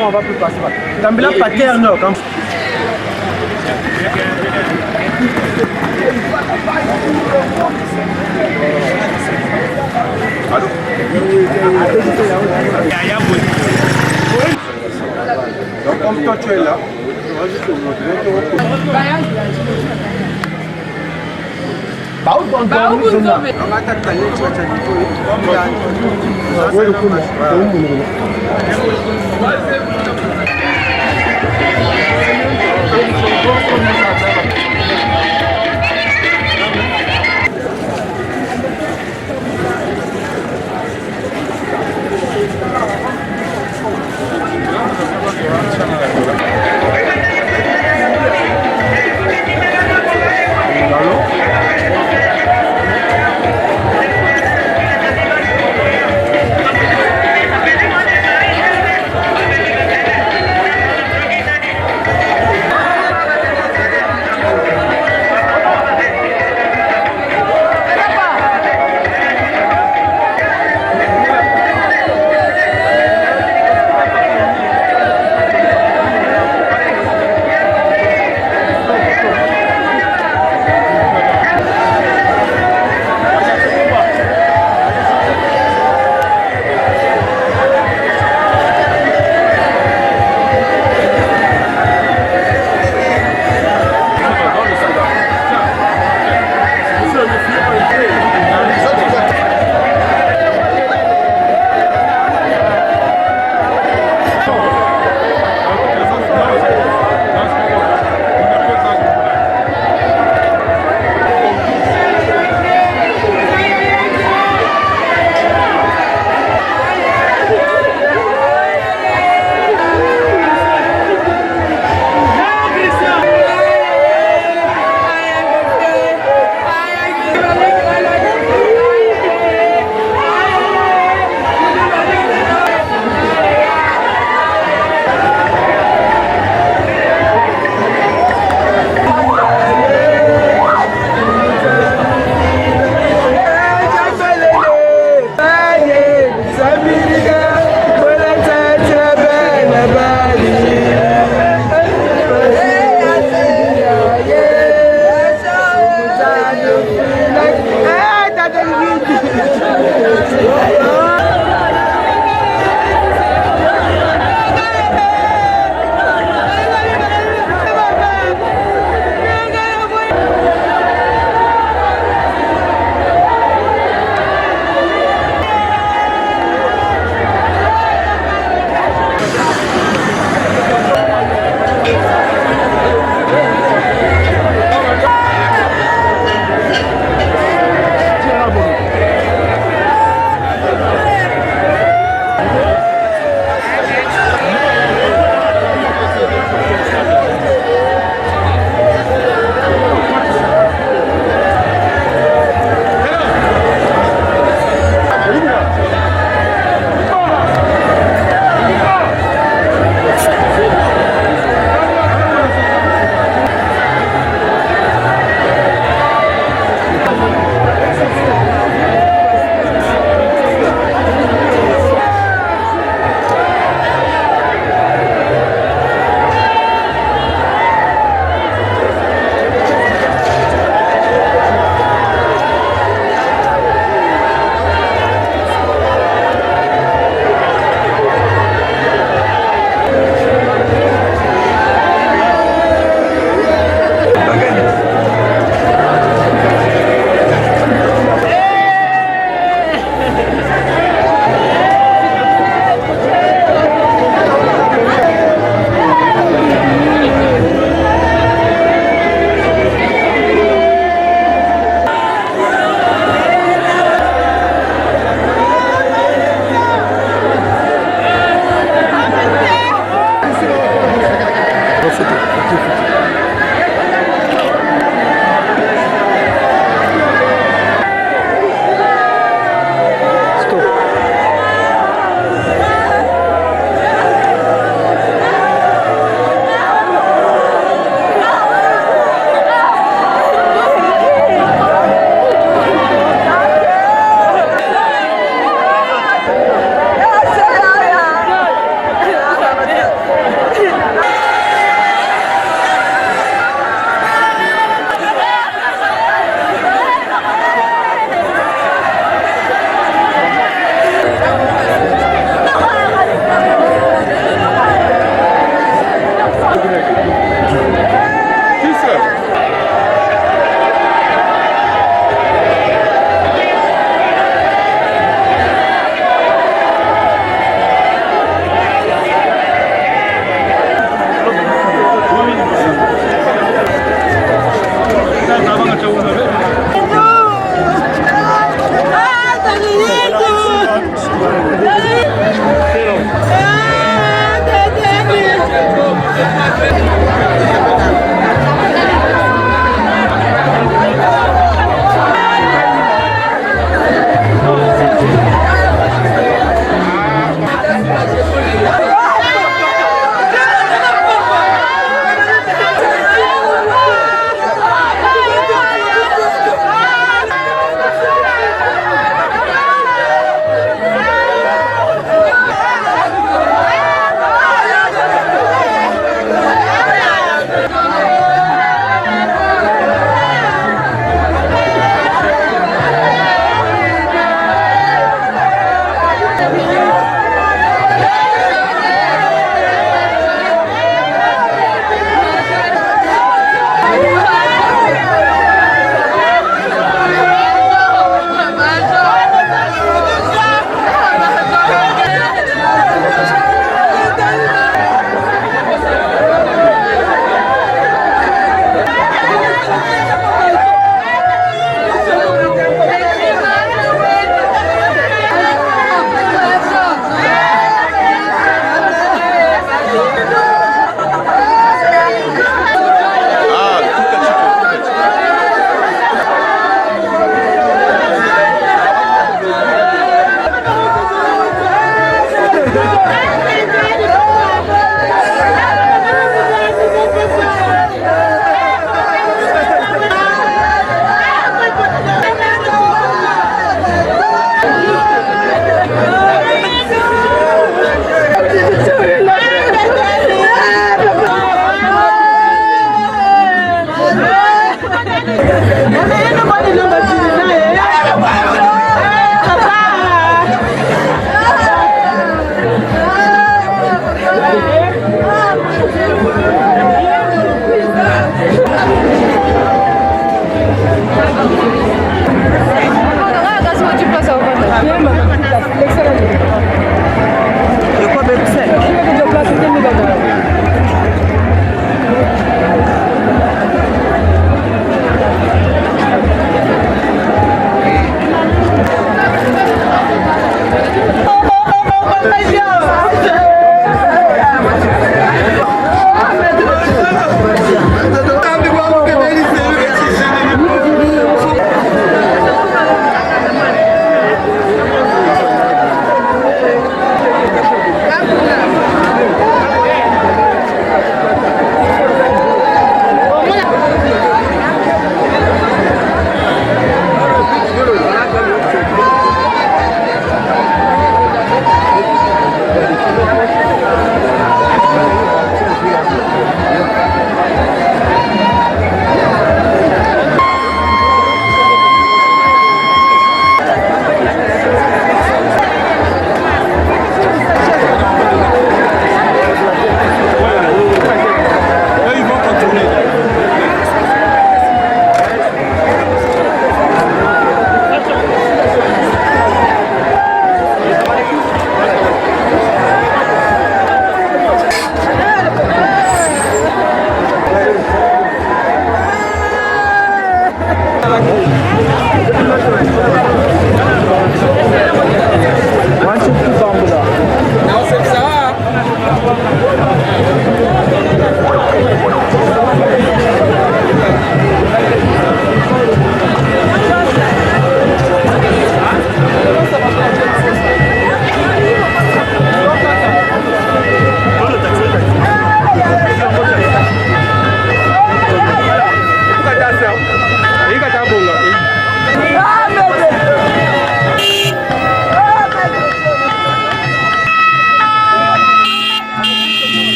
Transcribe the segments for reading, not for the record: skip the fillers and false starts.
On va plus passer. Gambela paterne comme donc comme toi tu es là,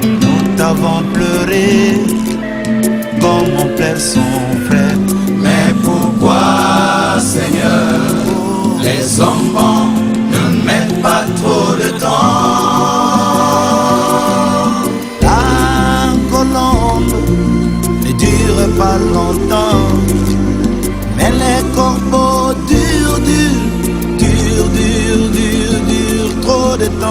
Nous t'avons pleuré comme on pleure son frère. Mais pourquoi, Seigneur, les hommes bons ne mettent pas trop de temps? La colombe ne dure pas longtemps, mais les corbeaux durent trop de temps.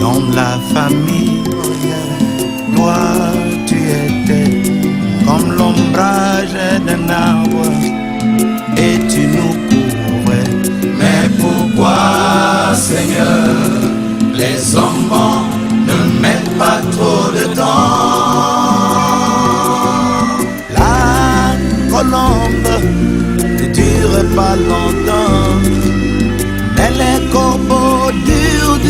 Dans la famille, toi tu étais comme l'ombrage d'un arbre et tu nous couvrais. Mais pourquoi, Seigneur, les hommes bons ne mettent pas trop de temps? La colombe ne dure pas longtemps, mais les corbeaux durent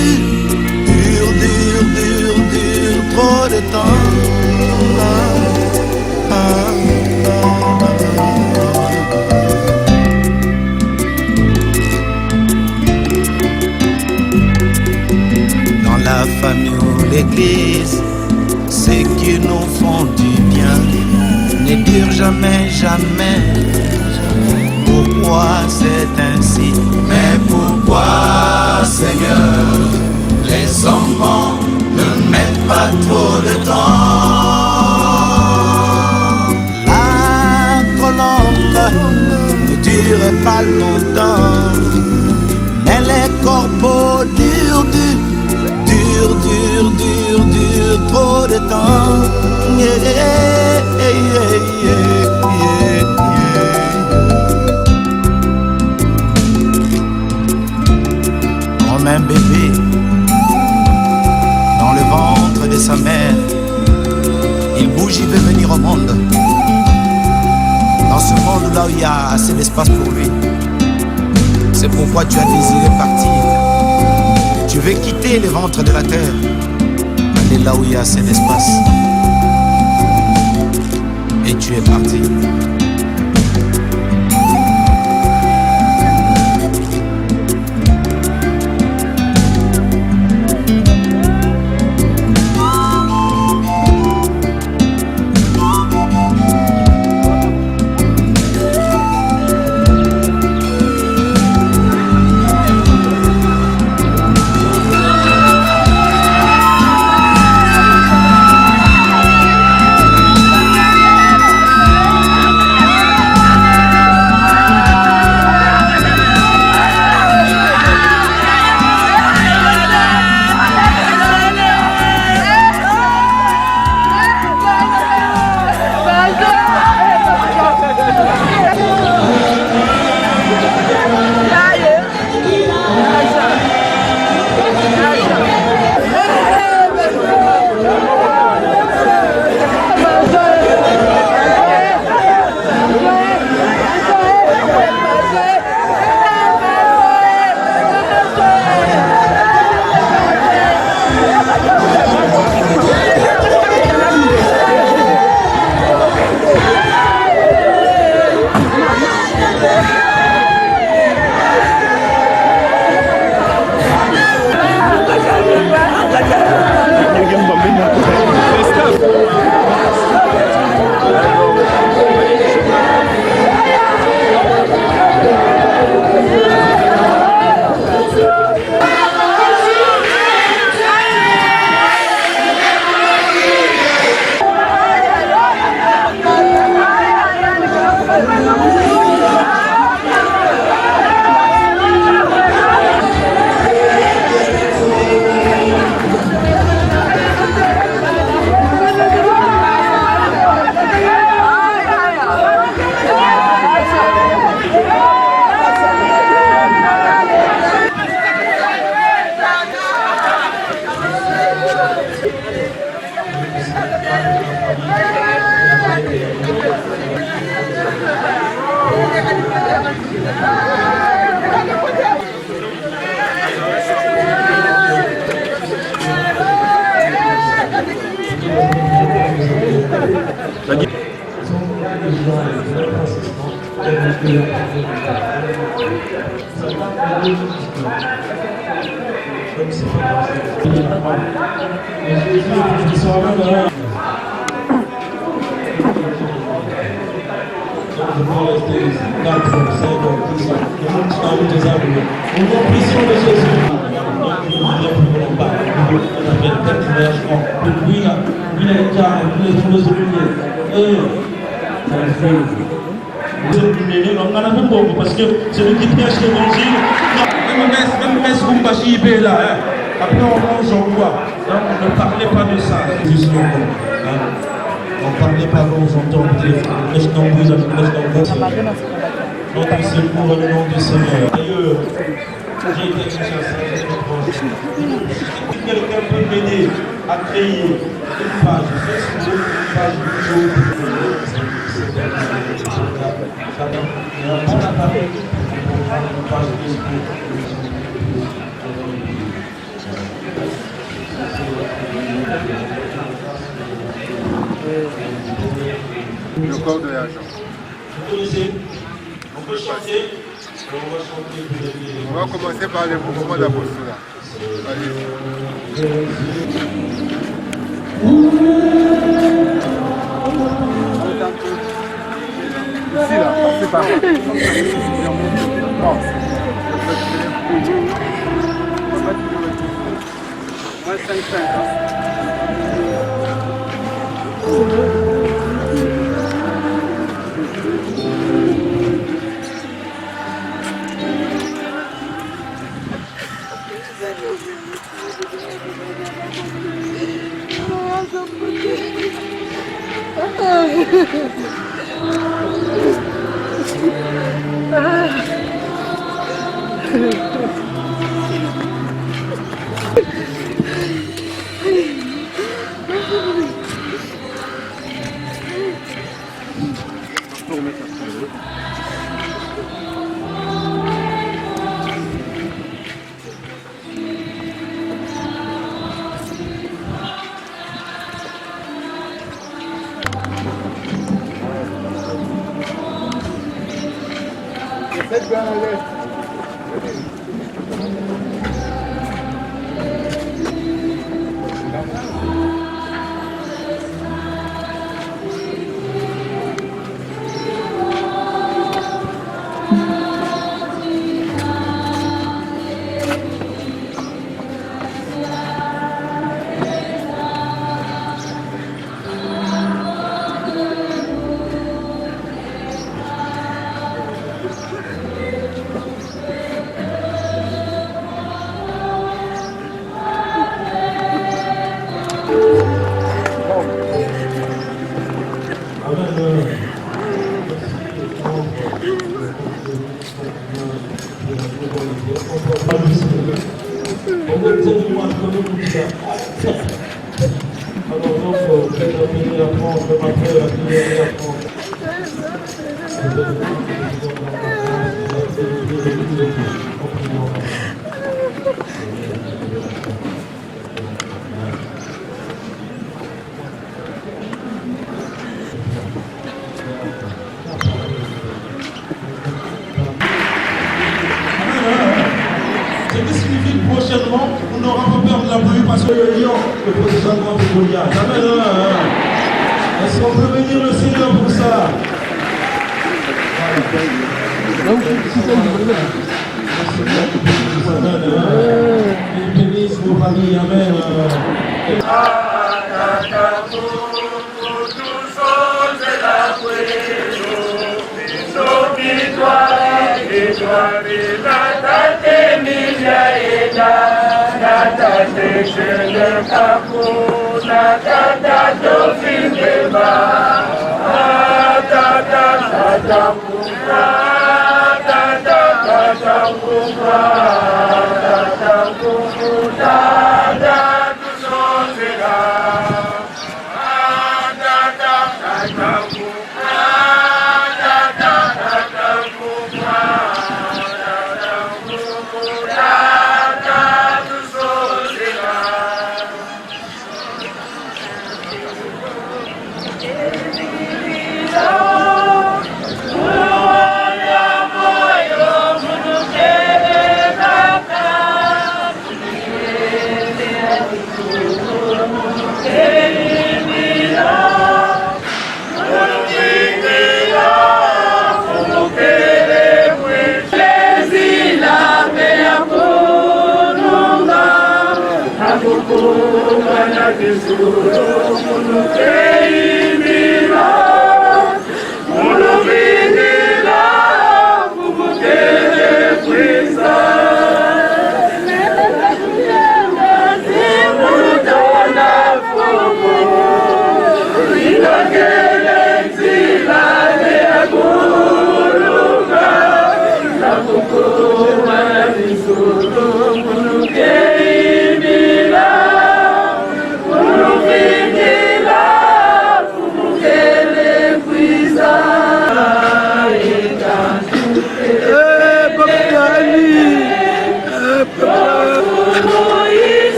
trop de temps. Dans la famille ou l'église, ceux qui nous font du bien ne durent jamais, jamais. Pourquoi c'est ainsi? Mais pourquoi, Seigneur, les hommes bons ne mettent pas trop de temps? La colombe ne dure pas longtemps, mais les corbeaux durent trop de temps. Yeah, yeah, yeah, yeah. monde là où il y a assez d'espace pour lui. C'est pourquoi tu as désiré partir. Tu veux quitter le ventre de la terre, aller là où il y a assez d'espace. Et tu es parti. Parce que celui qui prêche l'évangile, même Rumbashi est là. Après on mange en quoi? Donc on ne parlait pas de ça. On ne parlait pas quand on entend notre secours au nom du Seigneur. D'ailleurs, j'ai été chercher si quelqu'un peut m'aider à créer une page Facebook, une page YouTube. On n'a pas fait une page Facebook. Le corps de l'argent. Vous connaissez? On peut chanter. On va chanter pour les... On va commencer par le mouvement d'apostolat. Allez. Ici là, c'est pas grave. Non. Moi, 5-5. Prochainement, on n'aura pas peur de la pluie parce que le lion, le positionnement de Goliath. Amen. Est-ce qu'on peut bénir le Seigneur pour ça? Il bénisse vos familles. Amen.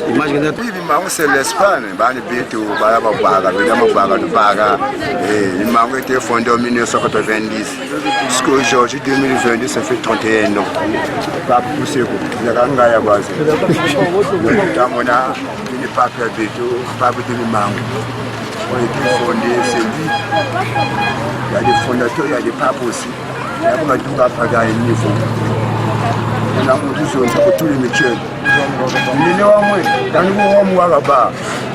Imagine que c'est l'Espagne, il était fondé en 1990. Jusqu'à aujourd'hui, 2022, ça fait 31 ans. Pas poussé, il y a un gars à base. Il n'est pas perdu, pas de mango. On était fondé, c'est lui. Il y a des fondateurs, il y a des papes aussi. Il y a beaucoup de papes à un niveau. On a besoin de tous les métiers. Il y a un homme là-bas,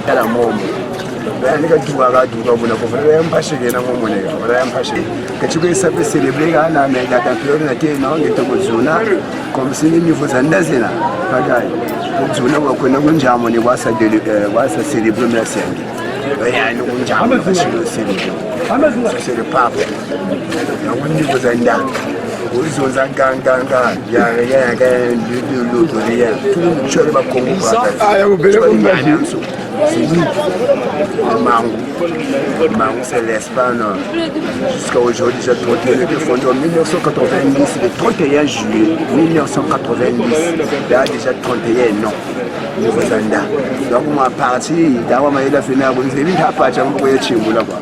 il y a un homme. Il y a un Mango, c'est l'Espagne. Jusqu'à aujourd'hui, j'ai fondé en 1990, le 31 juillet 1990. Il y a déjà 31 ans. Donc, ma partie, d'abord, je suis venu à Bruxelles, je suis parti à Bruxelles. Je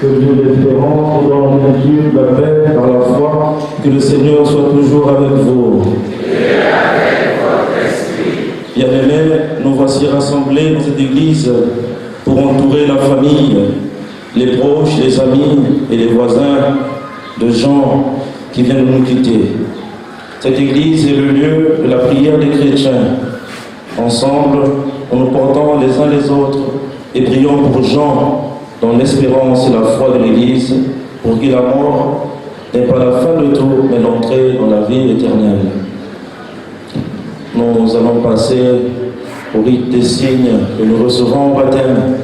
Que Dieu l'espérance, dans la nature, la paix, dans la foi, que le Seigneur soit toujours avec vous. voici rassemblés dans cette église pour entourer la famille, les proches, les amis et les voisins de gens qui viennent nous quitter. Cette église est le lieu de la prière des chrétiens. Ensemble, en nous portant les uns les autres et prions pour Jean dans l'espérance et la foi de l'église, pour qui la mort n'est pas la fin de tout, mais l'entrée dans la vie éternelle. Nous allons passer au rite des signes que nous recevons au baptême,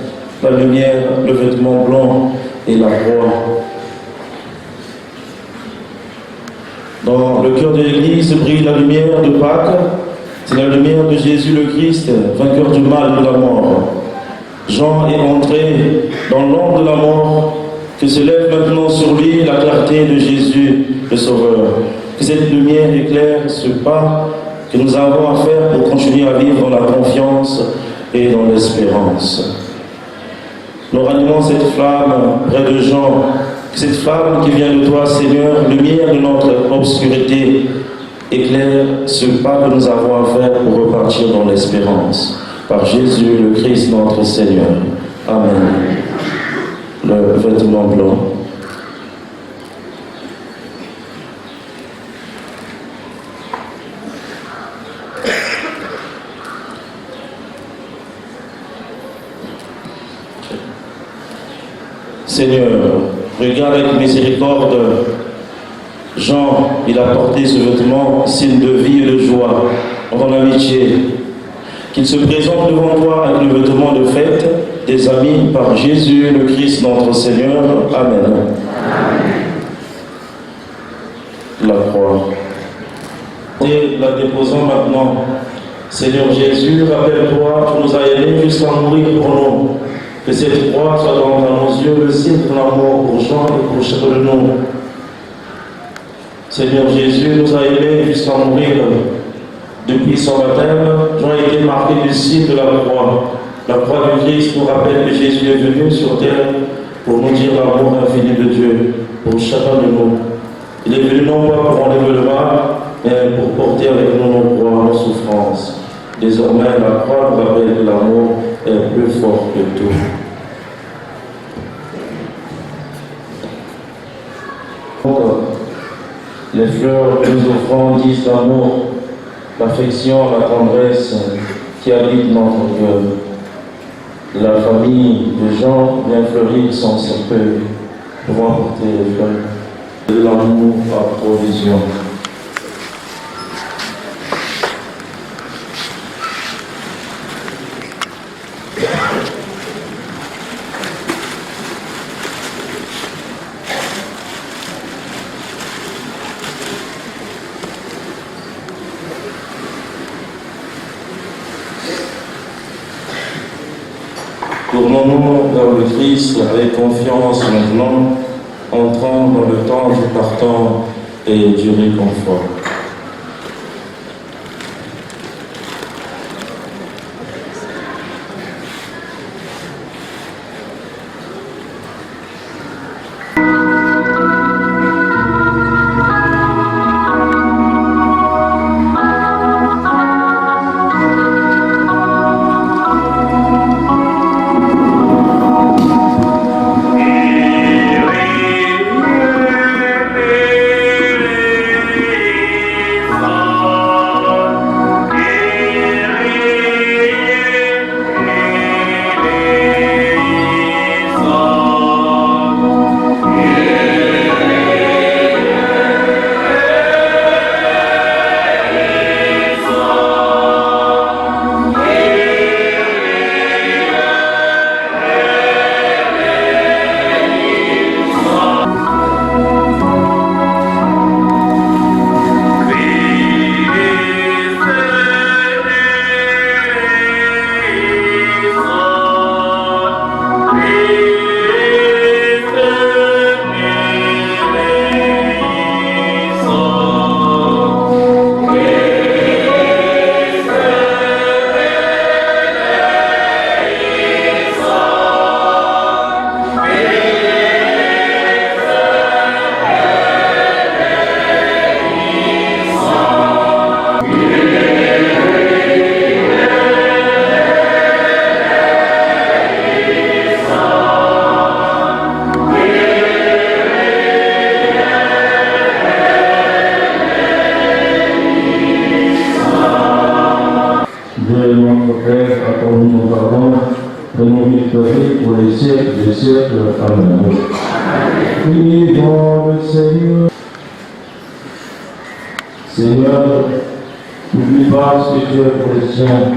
la lumière, le vêtement blanc et la croix. Dans le cœur de l'Église brille la lumière de Pâques, c'est la lumière de Jésus le Christ, vainqueur du mal et de la mort. Jean est entré dans l'ombre de la mort, que se lève maintenant sur lui la clarté de Jésus, le Sauveur. Que cette lumière éclaire ce pas que nous avons à faire pour continuer à vivre dans la confiance et dans l'espérance. Nous ranimons cette flamme près de Jean, cette flamme qui vient de toi, Seigneur, lumière de notre obscurité, éclaire ce pas que nous avons à faire pour repartir dans l'espérance. Par Jésus, le Christ, notre Seigneur. Amen. Le vêtement blanc. Seigneur, regarde avec miséricorde. Jean, il a porté ce vêtement, signe de vie et de joie, en ton amitié. Qu'il se présente devant toi avec le vêtement de fête des amis par Jésus, le Christ, notre Seigneur. Amen. La croix. Et la déposons maintenant. Seigneur Jésus, rappelle-toi, tu nous as aimés jusqu'à mourir pour nous. Que cette croix soit dans nos yeux le signe de l'amour pour Jean et pour chacun de nous. Seigneur Jésus nous a aimés jusqu'à mourir. Depuis son baptême, Jean a été marqué du signe de la croix. La croix du Christ nous rappelle que Jésus est venu sur terre pour nous dire l'amour infini de Dieu pour chacun de nous. Il est venu non pas pour enlever le mal, mais pour porter avec nous nos croix, nos souffrances. Désormais, la croix nous rappelle que l'amour est plus fort que tout. Les fleurs que nous offrons disent l'amour, l'affection, la tendresse qui habite notre cœur. La famille de Jean vient fleurir sans cercueil, pouvant porter les fleurs de l'amour par provision. Tournons-nous vers le Christ avec confiance maintenant, entrant dans le temps du partant et du réconfort. Prenons victoire pour les siècles des siècles. Amen. Priez dans le Seigneur. Seigneur, n'oublie pas ce que tu as pour les siens.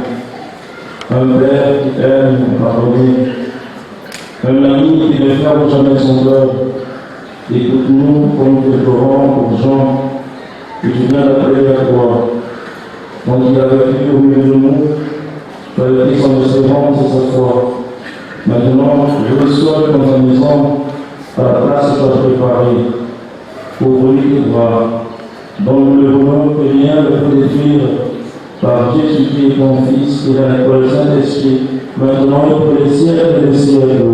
Un père qui aime pardonner. Un ami qui ne ferme jamais son cœur. Écoute-nous comme nous te ferons pour Jean, que tu viens d'appeler à toi. Quand il a vécu au milieu de nous, tu as été son espérance et sa foi. Maintenant, je le sois dans ta maison, à la place que tu as préparée. Pauvre lui qui va, donne le bonheur que rien ne peut détruire, par Jésus qui est ton Fils, qui est avec le Saint-Esprit, maintenant et pour les siècles des siècles.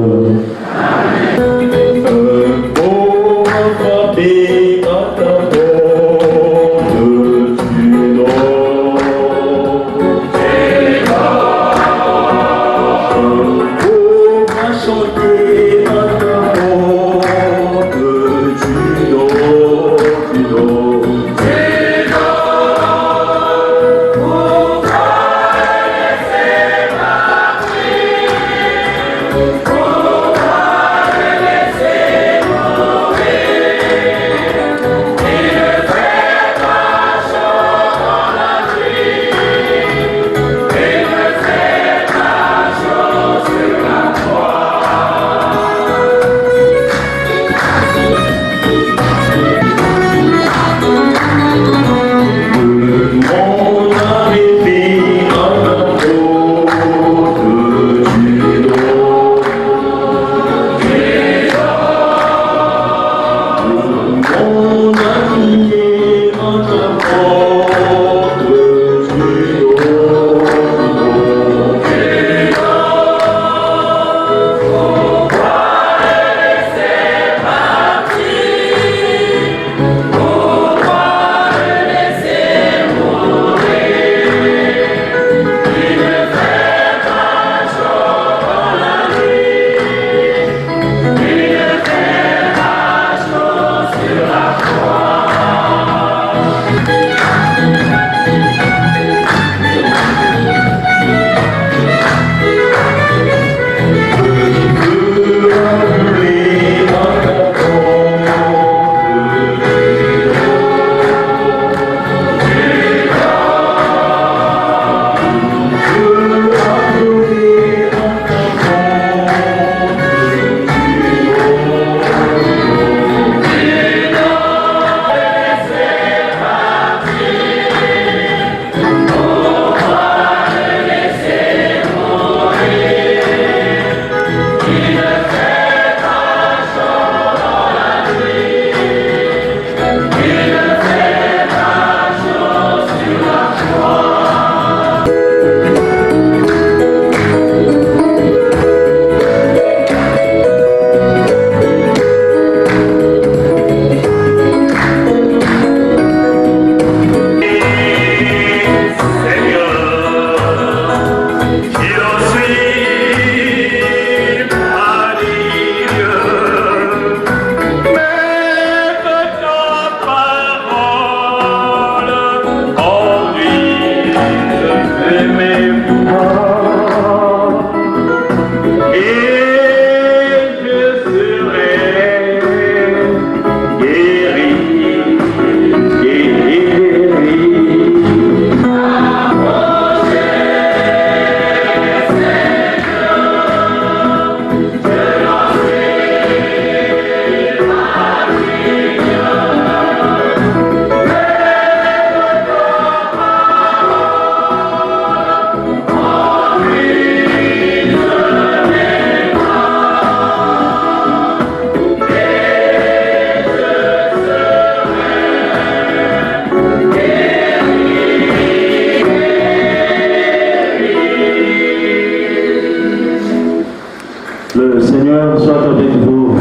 Le Seigneur soit avec vous.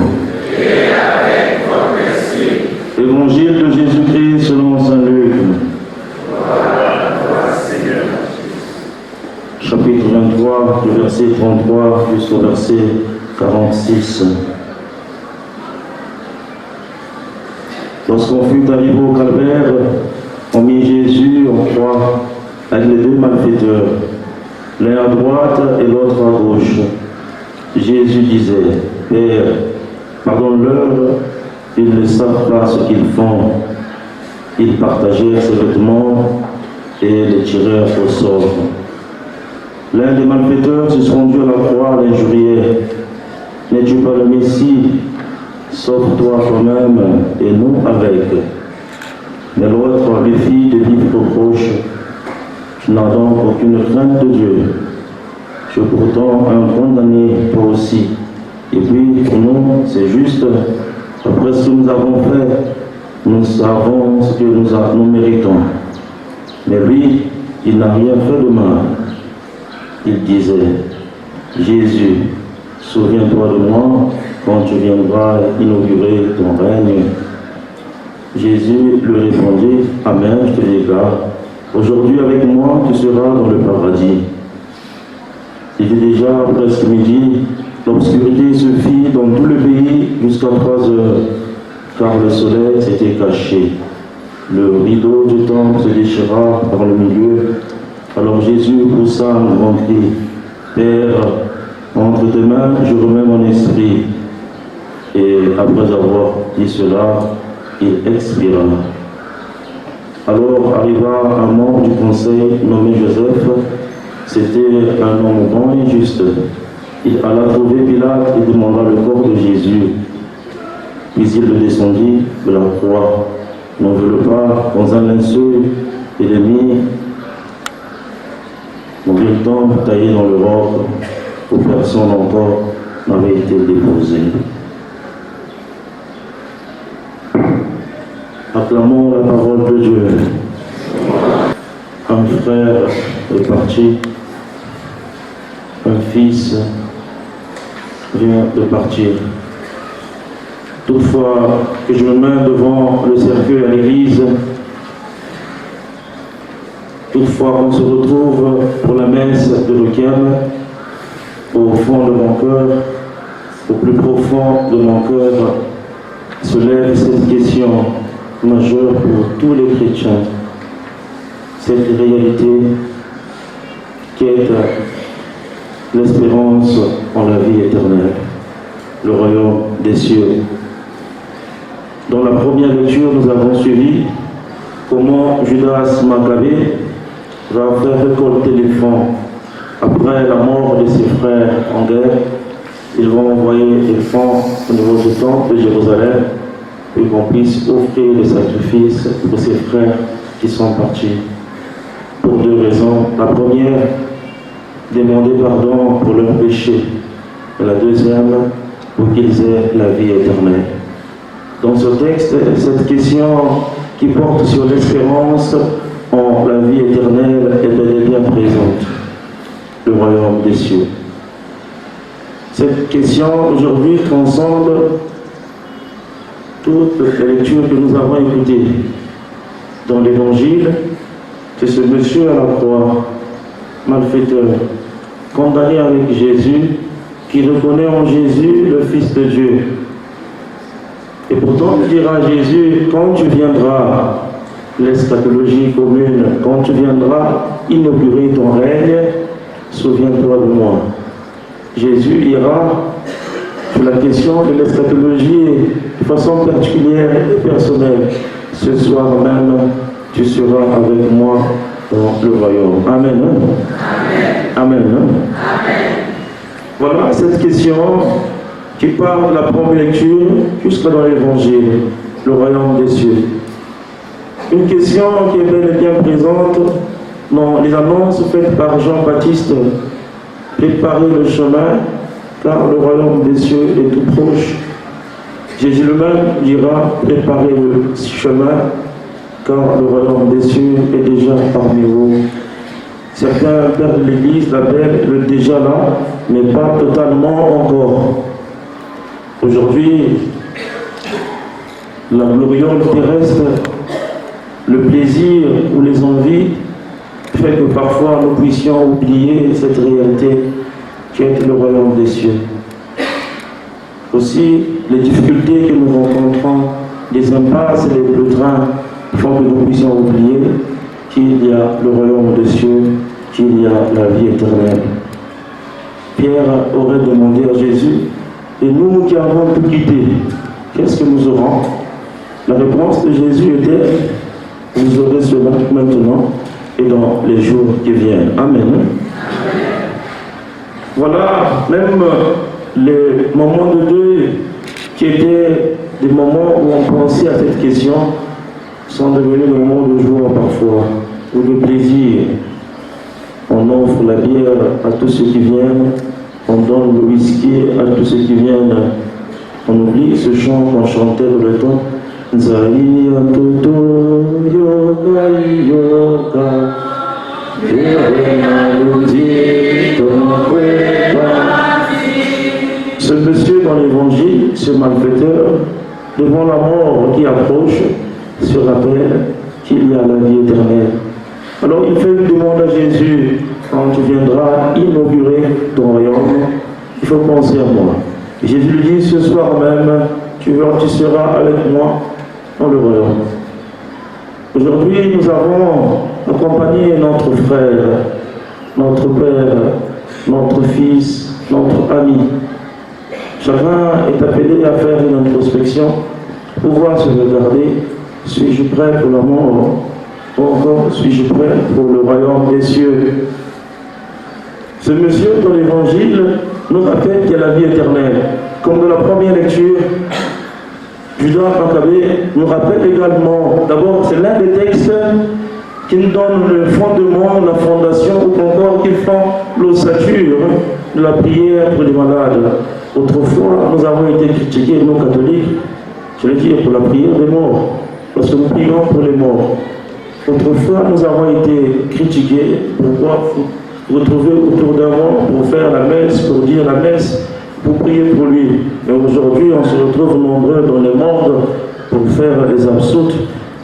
Et avec votre esprit. Évangile de Jésus-Christ selon saint Luc. Chapitre 23, du verset 33 jusqu'au verset 46. Lorsqu'on fut arrivé au calvaire, on mit Jésus en croix avec les deux malfaiteurs, l'un à droite et l'autre à gauche. Jésus disait, Père, pardonne-leur, ils ne savent pas ce qu'ils font. Ils partagèrent ses vêtements et les tirèrent au sort. L'un des malfaiteurs se sont rendu à la croix, l'injuriait. N'es-tu pas le Messie? Sauve-toi toi-même et nous avec. Mais l'autre lui fit de vifs reproches. Tu n'as donc aucune crainte de Dieu. Tu es pourtant un condamné, toi aussi. Et puis, pour nous, c'est juste, après ce que nous avons fait, nous savons ce que nous méritons. Mais lui, il n'a rien fait de mal. Il disait, Jésus, souviens-toi de moi quand tu viendras inaugurer ton règne. Jésus lui répondit, Amen, je te déclare, aujourd'hui avec moi tu seras dans le paradis. C'était déjà presque midi, l'obscurité se fit dans tout le pays jusqu'à 3 heures, car le soleil s'était caché. Le rideau du temple se déchira par le milieu. Alors Jésus poussa un grand cri, Père, entre tes mains je remets mon esprit. Et après avoir dit cela, il expira. Alors arriva un membre du conseil nommé Joseph. C'était un homme bon et juste. Il alla trouver Pilate et demanda le corps de Jésus. Puis il le descendit de la croix, n'enveloppe pas dans un linceul et le mit dans le temps taillé dans le roc où personne encore n'avait été déposé. Acclamons la parole de Dieu. Un frère est parti, un fils vient de partir. Toutefois que je me mets devant le cercueil à l'église, toutefois qu'on se retrouve pour la messe de Requiem, au fond de mon cœur, au plus profond de mon cœur, se lève cette question majeure pour tous les chrétiens. Cette réalité qui est l'espérance en la vie éternelle, le royaume des cieux. Dans la première lecture, nous avons suivi comment Judas Maccabée va faire récolter les fonds. Après la mort de ses frères en guerre, ils vont envoyer les fonds au niveau du temple de Jérusalem pour qu'on puisse offrir des sacrifices pour ses frères qui sont partis. Pour 2 raisons. La première, demander pardon pour leurs péchés. Et la deuxième, pour qu'ils aient la vie éternelle. Dans ce texte, cette question qui porte sur l'espérance en la vie éternelle est bel et bien présente. Le royaume des cieux. Cette question aujourd'hui transcende toutes les lectures que nous avons écoutées. Dans l'évangile, c'est ce monsieur à la croix, malfaiteur, condamné avec Jésus, qui reconnaît en Jésus le Fils de Dieu. Et pourtant, il dira à Jésus, quand tu viendras, l'eschatologie commune, quand tu viendras inaugurer ton règne, souviens-toi de moi. Jésus ira sur la question de l'eschatologie de façon particulière et personnelle. Ce soir même, tu seras avec moi dans le royaume. Amen. Amen. Amen. Voilà cette question qui part de la première lecture jusqu'à dans l'évangile, le royaume des cieux. Une question qui est bel et bien présente dans les annonces faites par Jean-Baptiste. Préparez le chemin, car le royaume des cieux est tout proche. Jésus lui-même dira, préparez le chemin, car le royaume des cieux est déjà parmi vous. Certains pères de l'Église l'appellent le déjà là, mais pas totalement encore. Aujourd'hui, la gloriole terrestre, le plaisir ou les envies fait que parfois nous puissions oublier cette réalité qui est le royaume des cieux. Aussi, les difficultés que nous rencontrons, les impasses et les pétrins font que nous puissions oublier qu'il y a le royaume des cieux, qu'il y a la vie éternelle. Pierre aurait demandé à Jésus, et nous qui avons tout quitté, qu'est-ce que nous aurons? La réponse de Jésus était, vous aurez cela maintenant et dans les jours qui viennent. Amen. Voilà, même les moments de deuil qui étaient des moments où on pensait à cette question sont devenus des moments de joie parfois, ou de plaisir. On offre la bière à tous ceux qui viennent, on donne le whisky à tous ceux qui viennent. On oublie ce chant qu'on chantait dans le temps. Zaya Toto Yoga Yoga Ce monsieur dans l'évangile, ce malfaiteur, devant la mort qui approche, se rappelle qu'il y a la vie éternelle. Alors il fait une demande à Jésus, quand tu viendras inaugurer ton royaume, il faut penser à moi. Et Jésus lui dit, ce soir même, tu seras avec moi dans le royaume. Aujourd'hui, nous avons accompagné notre frère, notre père, notre fils, notre ami. Chacun est appelé à faire une introspection, pouvoir se regarder, suis-je prêt pour la mort? Ou encore, suis-je prêt pour le royaume des cieux? Ce monsieur dans l'évangile nous rappelle qu'il y a la vie éternelle. Comme dans la première lecture, Judas Maccabée nous rappelle également, d'abord c'est l'un des textes qui nous donne le fondement, la fondation, ou encore qui font l'ossature de la prière pour les malades. Autrefois, nous avons été critiqués, nous catholiques, je veux dire, pour la prière des morts, parce que nous prions pour les morts. Autrefois, nous avons été critiqués pour pouvoir retrouver autour d'un mort, pour faire la messe, pour dire la messe, pour prier pour lui. Mais aujourd'hui, on se retrouve nombreux dans les mondes pour faire les absoutes.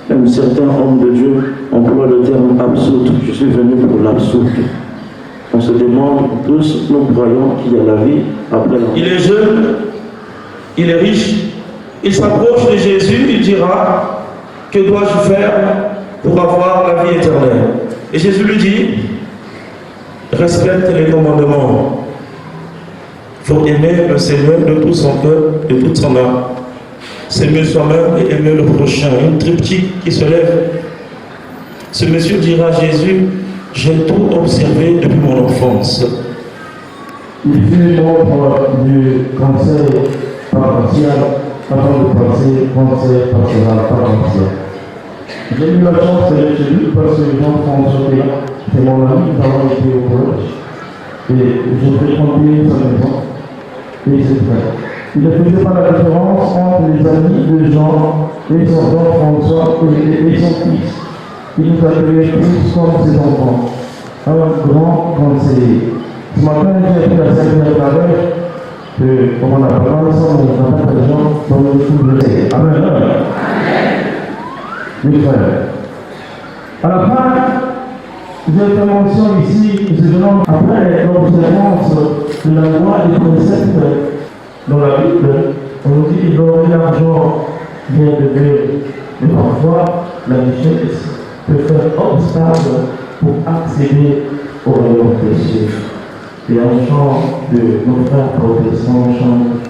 Même certains hommes de Dieu emploient le terme absoute. Je suis venu pour l'absoute. On se demande tous, nous croyons qu'il y a la vie après la mort. Il est jeune, il est riche, il s'approche de Jésus, il dira, que dois-je faire pour avoir la vie éternelle? Et Jésus lui dit, respecte les commandements. Il faut aimer le Seigneur de tout son cœur, de toute son âme. S'aimer soi-même et aimer le prochain. Une triptyque qui se lève. Ce monsieur dira à Jésus, j'ai tout observé depuis mon enfance. Il fut membre du conseil paroissial avant de passer conseil pastoral paroissial. J'ai eu la chance d'être chez lui parce que Jean-François Péla, c'est mon ami, nous avons été au collège. Et j'ai fréquenté sa maison et ses frères. Il ne faisait pas la différence entre les amis de Jean et son Jean-François et son fils. Il nous appelait tous comme ses enfants. Un grand conseiller. Ce matin, j'ai appris la Sainte Valeur que, comme on a parlé ensemble, on n'a pas de gens dans le tout de l'essai. Amen. Mes frères. À la fin, j'ai fait mention ici, je demande après l'observance de la loi et des préceptes dans la Bible, on nous dit l'or et l'argent vient de Dieu. Mais parfois, la richesse peut faire obstacle pour accéder au royaume des cieux. Et un chant de nos frères protestants chante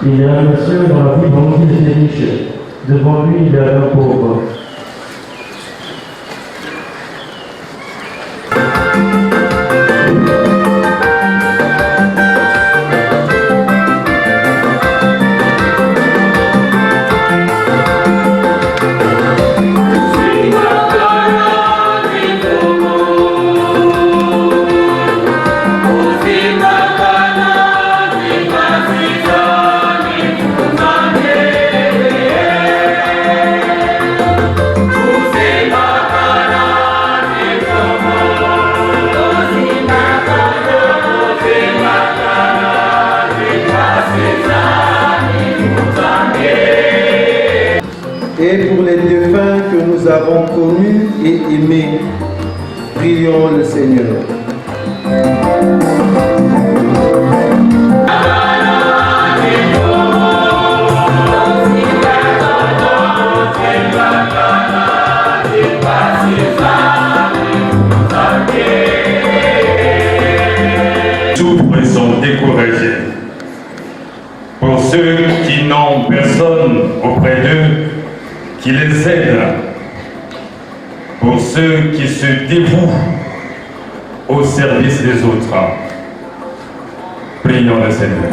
Il y a un monsieur dans la vie dont il était riche. Devant lui, il y avait un pauvre. Sing et pour les défunts que nous avons connus et aimés. Prions le Seigneur. Souffrent et sont découragés. Pour ceux qui n'ont personne auprès d'eux, qui les aide. Pour ceux qui se dévouent au service des autres. Prions le Seigneur.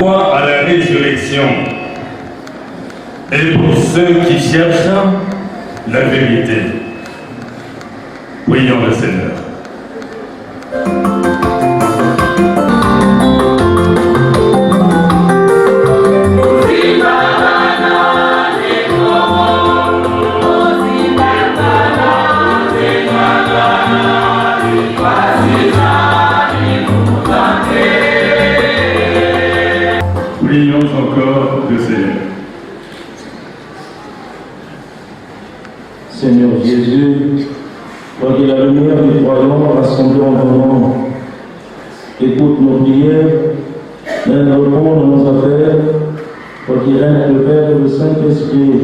À la résurrection et pour ceux qui cherchent la vérité. Prions le Seigneur. Prions encore le Seigneur. Seigneur Jésus, toi qui es la lumière des croyants rassemblés en ton nom, écoute nos prières, mène repos dans nos affaires, toi qui règnes le Père et le Saint-Esprit,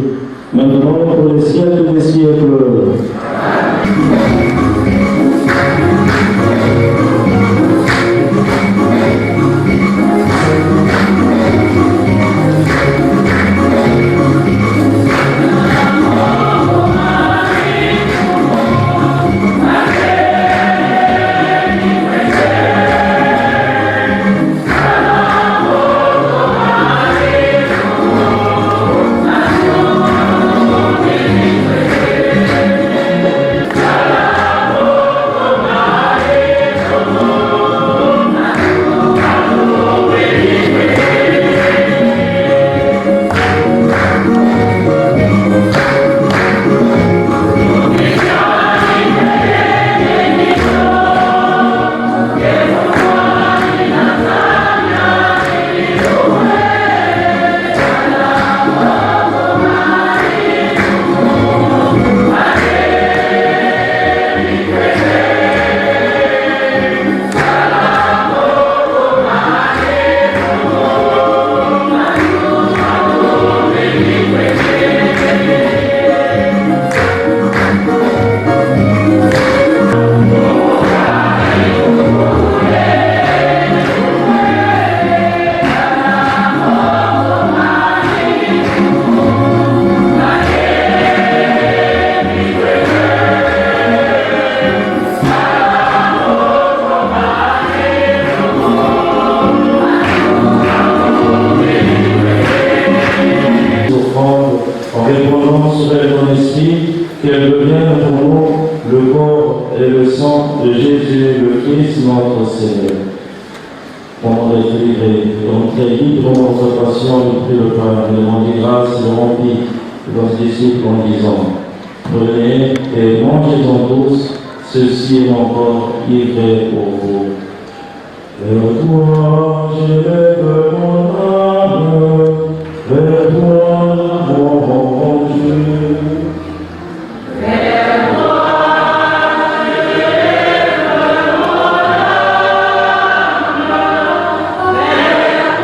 maintenant et pour les siècles des siècles. En répondant sur ton esprit, qu'elle devienne pour nous le corps et le sang de Jésus le Christ, notre Seigneur. Pendant les délivrés, donc très libre dans notre passion, nous prie le Père, demandez grâce et remplit de vos disciples en disant, prenez et mangez-en tous, ceci est mon corps livré pour vous. Vers toi, j'élève mon âme, vers toi, mon Dieu. Vers toi, j'élève mon âme, vers toi, mon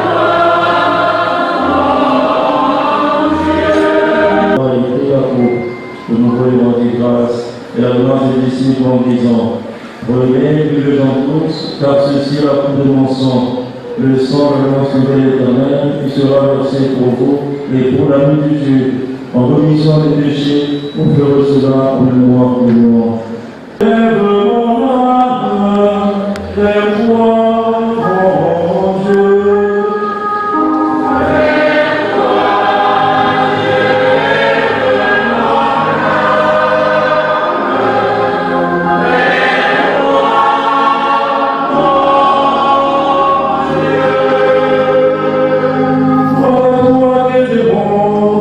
Dieu. Il prie à vous, de nous demander grâce et la grâce des disciples en disant, prenez et buvez-en tous, car ceci est la coupe de mon sang, le sang de notre Père éternel, qui sera versé pour vous et pour la multitude, en remission des péchés, pour faire cela pour le mois pour le mois. Lève mon âme, vers toi, mon Dieu. Oh,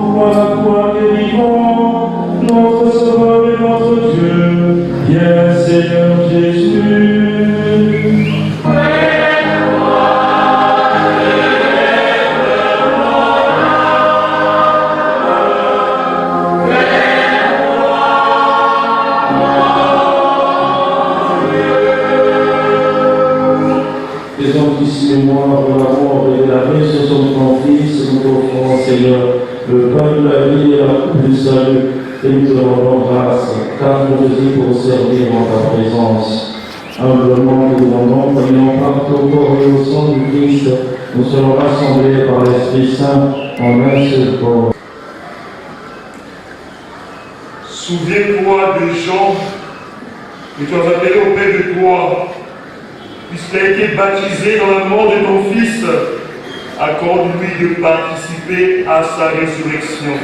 Christ, nous offrons, Seigneur, le pain de la vie et la coupe du salut, et nous te rendons grâce, car nous faisons pour servir en ta présence. Humblement, nous demandons, prions par ton corps et au sang du Christ, nous serons rassemblés par l'Esprit Saint en un seul corps. Souviens-toi de Jean, que tu as appelé auprès de toi, puisqu'il a été baptisé dans la mort de ton Fils. Accorde-lui de participer à sa résurrection.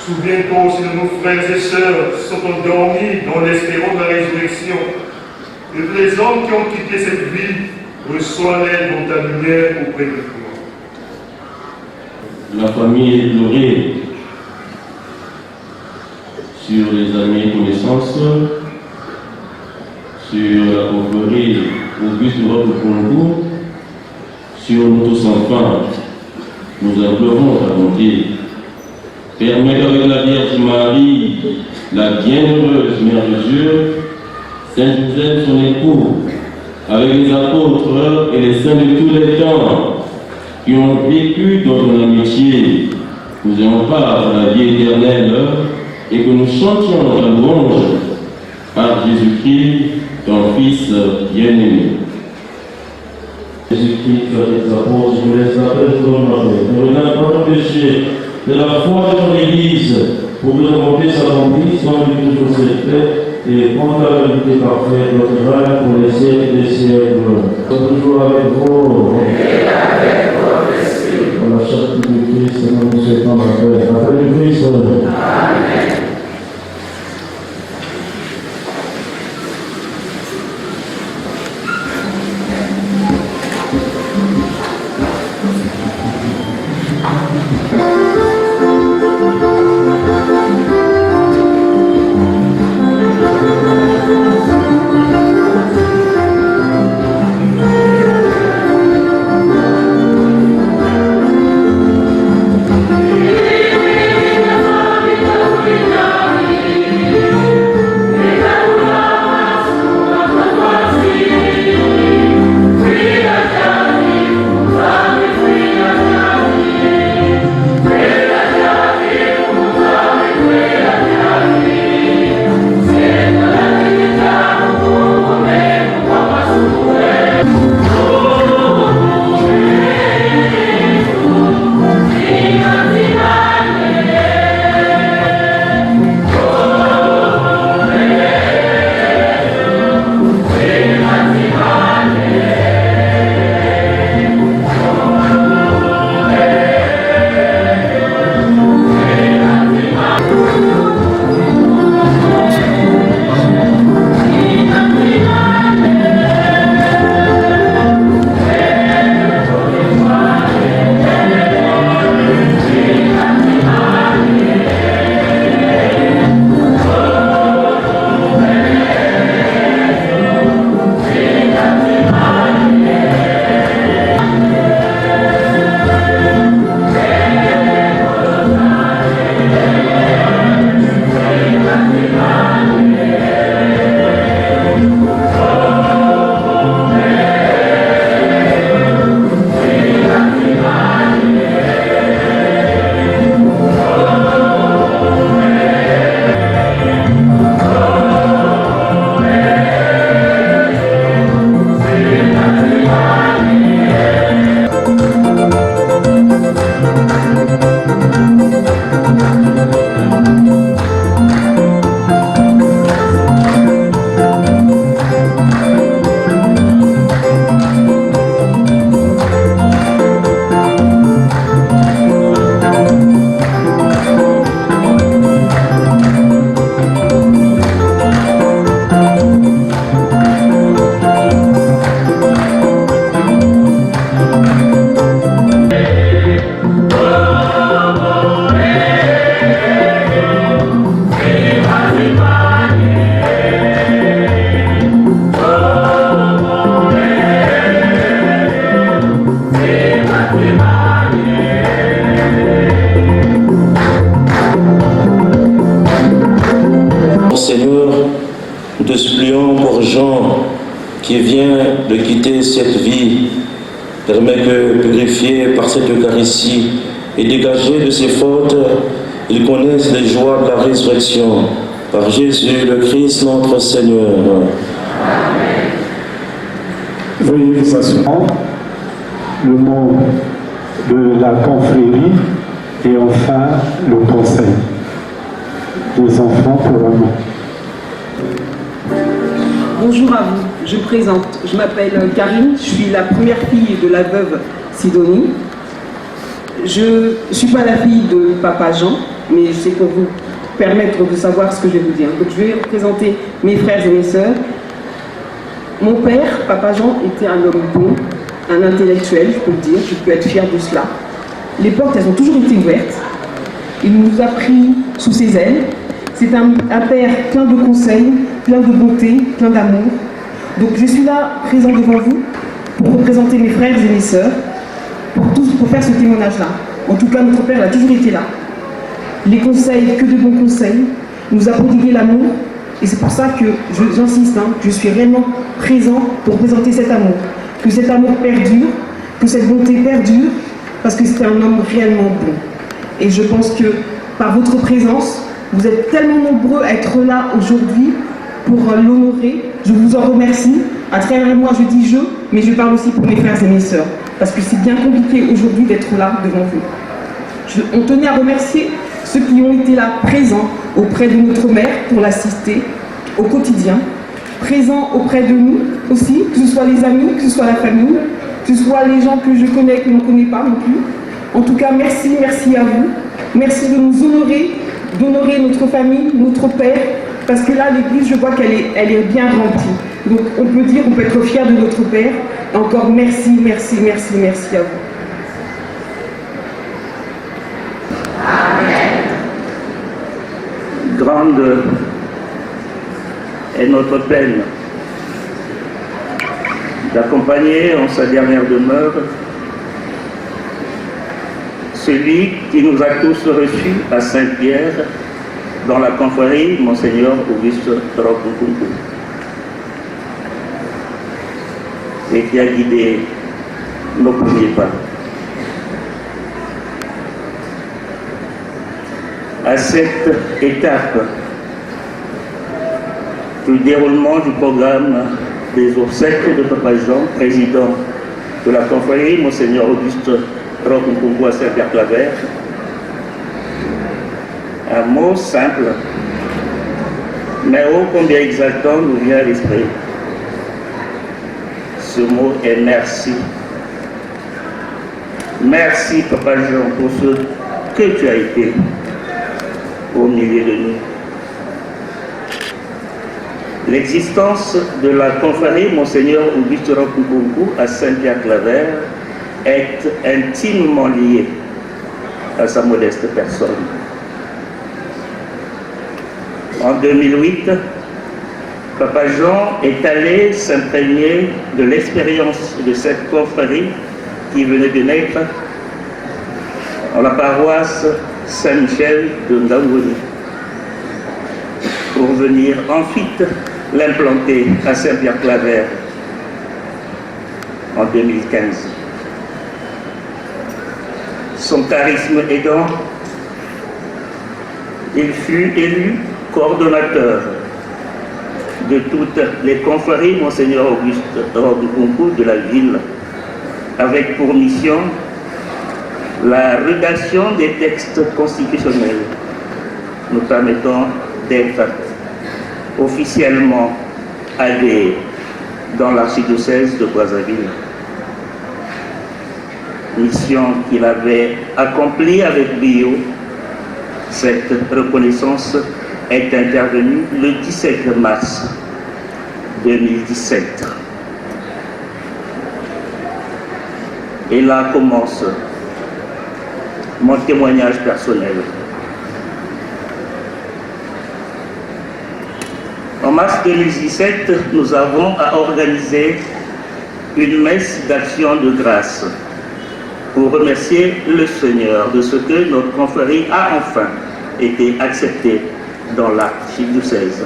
Souviens-toi aussi de nos frères et sœurs qui sont endormis dans l'espérance de la résurrection. Et de les hommes qui ont quitté cette vie, reçois-les dans ta lumière auprès de toi. La famille est pleurée sur les amis et connaissances, sur la confrérie Auguste Europe Congo, sur nous tous enfants. Nous implorons ta bonté. Permets qu'avec la Vierge Marie, la bienheureuse Mère de Dieu, Saint Joseph, son époux, avec les apôtres et les saints de tous les temps, qui ont vécu dans ton amitié, nous ayons part à la vie éternelle et que nous chantions ta louange par Jésus-Christ, ton Fils bien-aimé. Jésus-Christ, tu as des apôtres, je me laisse la paix de ton nom. Ne regarde pas nos péchés, de la foi de ton Église, pour nous remonter sa conduite, sans lui toujours cette paix, et prendre la vérité parfaite, notre règne pour les siècles des siècles. Toujours avec vous. Dans la charité du Christ, nous nous souhaitons la paix. La paix du Christ. Amen. Nous te supplions pour Jean qui vient de quitter cette vie Permets que, purifiés par cette Eucharistie et dégagés de ses fautes, ils connaissent les joies de la résurrection. Par Jésus le Christ, notre Seigneur. Amen. Veuillez vous asseoir. Le mot de la confrérie et enfin le conseil. Les enfants pour un mot. Bonjour à vous, je me présente. Je m'appelle Karine, je suis la première fille de la veuve Sidonie. Je ne suis pas la fille de Papa Jean, mais c'est pour vous permettre de savoir ce que je vais vous dire. Donc je vais présenter mes frères et mes sœurs. Mon père, Papa Jean, était un homme bon, un intellectuel, je peux le dire, je peux être fière de cela. Les portes, elles ont toujours été ouvertes. Il nous a pris sous ses ailes. C'est un père plein de conseils, plein de bonté, plein d'amour. Donc je suis là, présent devant vous, pour représenter mes frères et mes sœurs, pour faire ce témoignage-là. En tout cas, notre père a toujours été là. Les conseils, que de bons conseils, nous a prodigué l'amour, et c'est pour ça que j'insiste, je suis réellement présent pour présenter cet amour. Que cet amour perdure, que cette bonté perdure, parce que c'était un homme réellement bon. Et je pense que par votre présence, vous êtes tellement nombreux à être là aujourd'hui pour l'honorer. Je vous en remercie. À travers moi, je dis je, mais je parle aussi pour mes frères et mes sœurs. Parce que c'est bien compliqué aujourd'hui d'être là devant vous. On tenait à remercier ceux qui ont été là présents auprès de notre mère pour l'assister au quotidien. Présents auprès de nous aussi, que ce soit les amis, que ce soit la famille, que ce soit les gens que je connais, que je ne connais pas non plus. En tout cas, merci à vous. Merci de nous honorer, d'honorer notre famille, notre père, parce que là, l'église, je vois qu'elle est bien remplie. Donc, on peut être fier de notre père. Et encore merci à vous. Grande est notre peine d'accompagner en sa dernière demeure celui qui nous a tous reçus à Saint-Pierre dans la confrérie, Monseigneur Auguste Rokunkunku, et qui a guidé nos premiers pas. À cette étape du déroulement du programme des obsèques de Papa Jean, président de la confrérie, Monseigneur Auguste Rokunkunku à Saint-Pierre-Claver, un mot simple, mais ô combien exaltant nous vient à l'esprit. Ce mot est merci. Merci, Papa Jean, pour ce que tu as été au milieu de nous. L'existence de la confrérie Monseigneur Auguste Rokunkunku à Saint-Pierre-Claver est intimement liée à sa modeste personne. En 2008, Papa Jean est allé s'imprégner de l'expérience de cette confrérie qui venait de naître en la paroisse Saint-Michel de Ngaouni, pour venir ensuite l'implanter à Saint-Pierre-Claver en 2015. Son charisme aidant, il fut élu coordonnateur de toutes les confréries Monseigneur Auguste Rokunkunku de la ville, avec pour mission la rédaction des textes constitutionnels nous permettant d'être officiellement agréés dans l'archidiocèse de Brazzaville. Mission qu'il avait accomplie avec brio. Cette reconnaissance est intervenue le 17 mars 2017. Et là commence mon témoignage personnel. En mars 2017, nous avons organisé une messe d'action de grâce pour remercier le Seigneur de ce que notre confrérie a enfin été acceptée dans l'archidiocèse.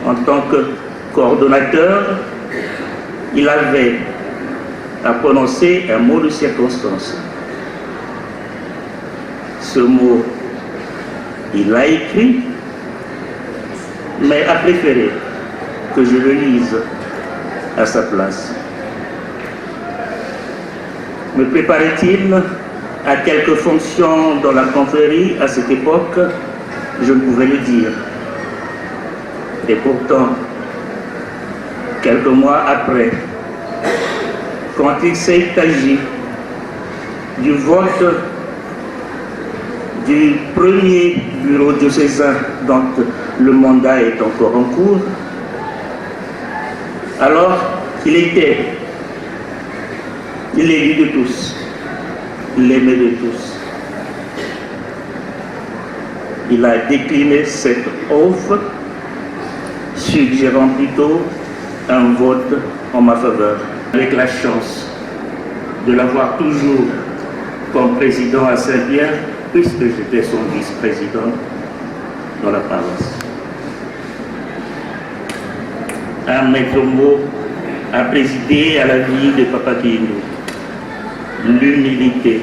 En tant que coordonnateur, il avait à prononcer un mot de circonstance. Ce mot, il l'a écrit, mais a préféré que je le lise à sa place. Me préparait-il à quelques fonctions dans la confrérie à cette époque? Je ne pouvais le dire. Et pourtant, quelques mois après, quand il s'est agi du vote du premier bureau diocésain dont le mandat est encore en cours, alors qu'il était l'élu de tous, l'aimé de tous. Il a décliné cette offre, suggérant plutôt un vote en ma faveur, avec la chance de l'avoir toujours comme président à Saint-Pierre, puisque j'étais son vice-président dans la paroisse. Un maître mot a présidé à la vie de Papa Kihindo. L'humilité,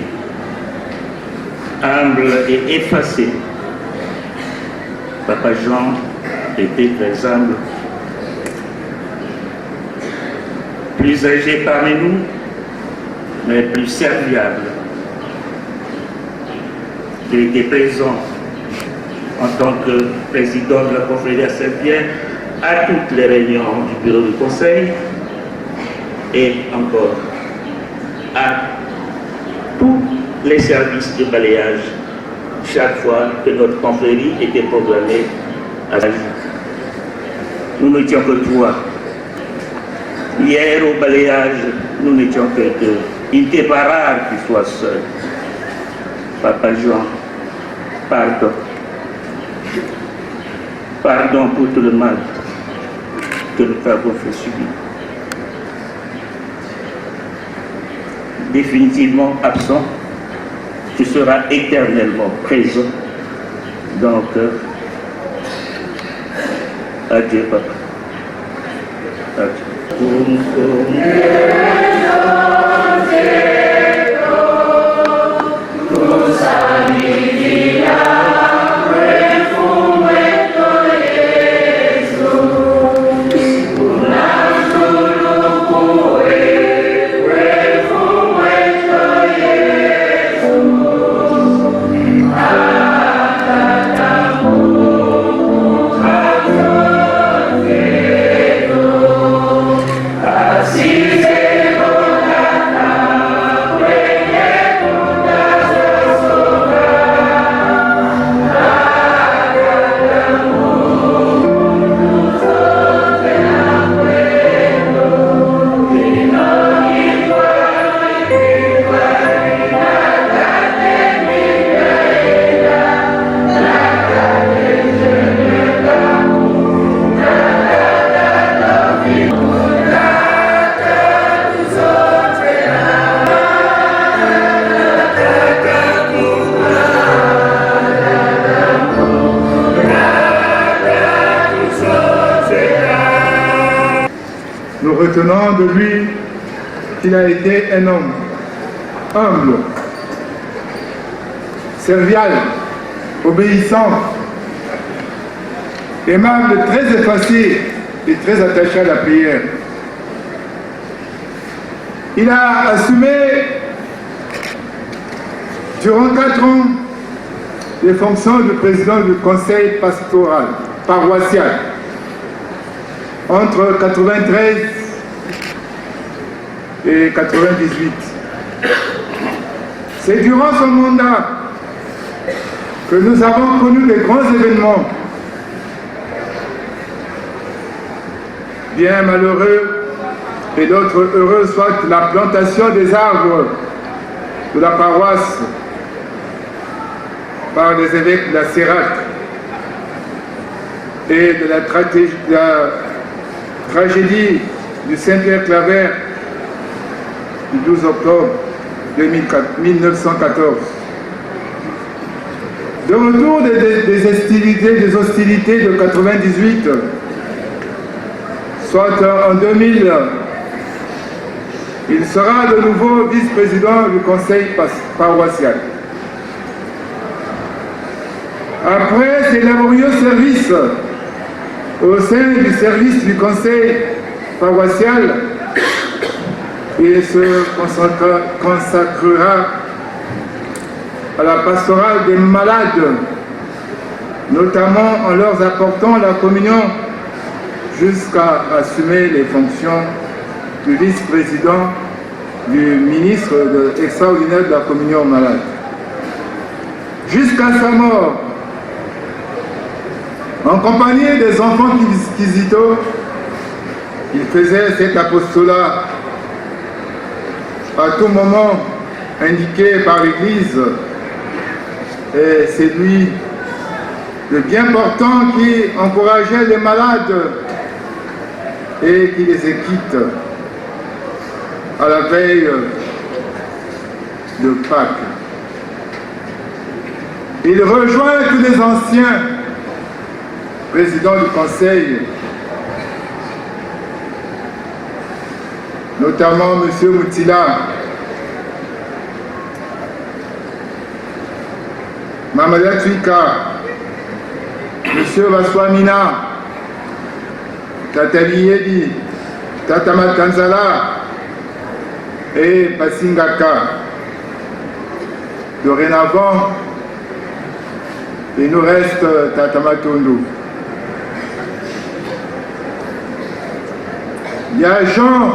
humble et effacée. Papa Jean était très humble. Plus âgé parmi nous, mais plus serviable. Il était présent en tant que président de la confrérie à Saint-Pierre à toutes les réunions du bureau du conseil et encore à tous les services de balayage chaque fois que notre confrérie était programmée à la vie. Nous n'étions que trois. Hier au balayage, nous n'étions que deux. Il n'était pas rare qu'il soit seul. Papa Jean, pardon. Pardon pour tout le mal que nous t'avons fait subir. Définitivement absent, tu seras éternellement présent dans nos cœurs. Adieu, papa. Adieu. Nous retenons de lui qu'il a été un homme humble, serviable, obéissant, aimable, très effacé et très attaché à la prière. Il a assumé durant 4 ans les fonctions de président du conseil pastoral paroissial entre 93 et 98. C'est durant son mandat que nous avons connu des grands événements, bien malheureux et d'autres heureux, soit la plantation des arbres de la paroisse par les évêques de la Sérac et de la tragédie du Saint-Pierre-Claver du 12 octobre 1914. De retour des hostilités de 98, soit en 2000, Il sera de nouveau vice-président du conseil paroissial. Après ses laborieux services au sein du service du conseil paroissial, il se consacrera à la pastorale des malades, notamment en leur apportant la communion, jusqu'à assumer les fonctions du vice-président du ministre extraordinaire de la communion malade. Jusqu'à sa mort, en compagnie des enfants Kizito, il faisait cet apostolat à tout moment indiqué par l'Église, et c'est lui, le bien portant, qui encourageait les malades et qui les équite à la veille de Pâques. Il rejoint tous les anciens présidents du conseil, notamment M. Moutila, Mamada Twika, M. Baswamina, Tata Liyedi, Tata Matkanzala et Pasingaka. Dorénavant, il nous reste Tata Matondo. Il y a Jean,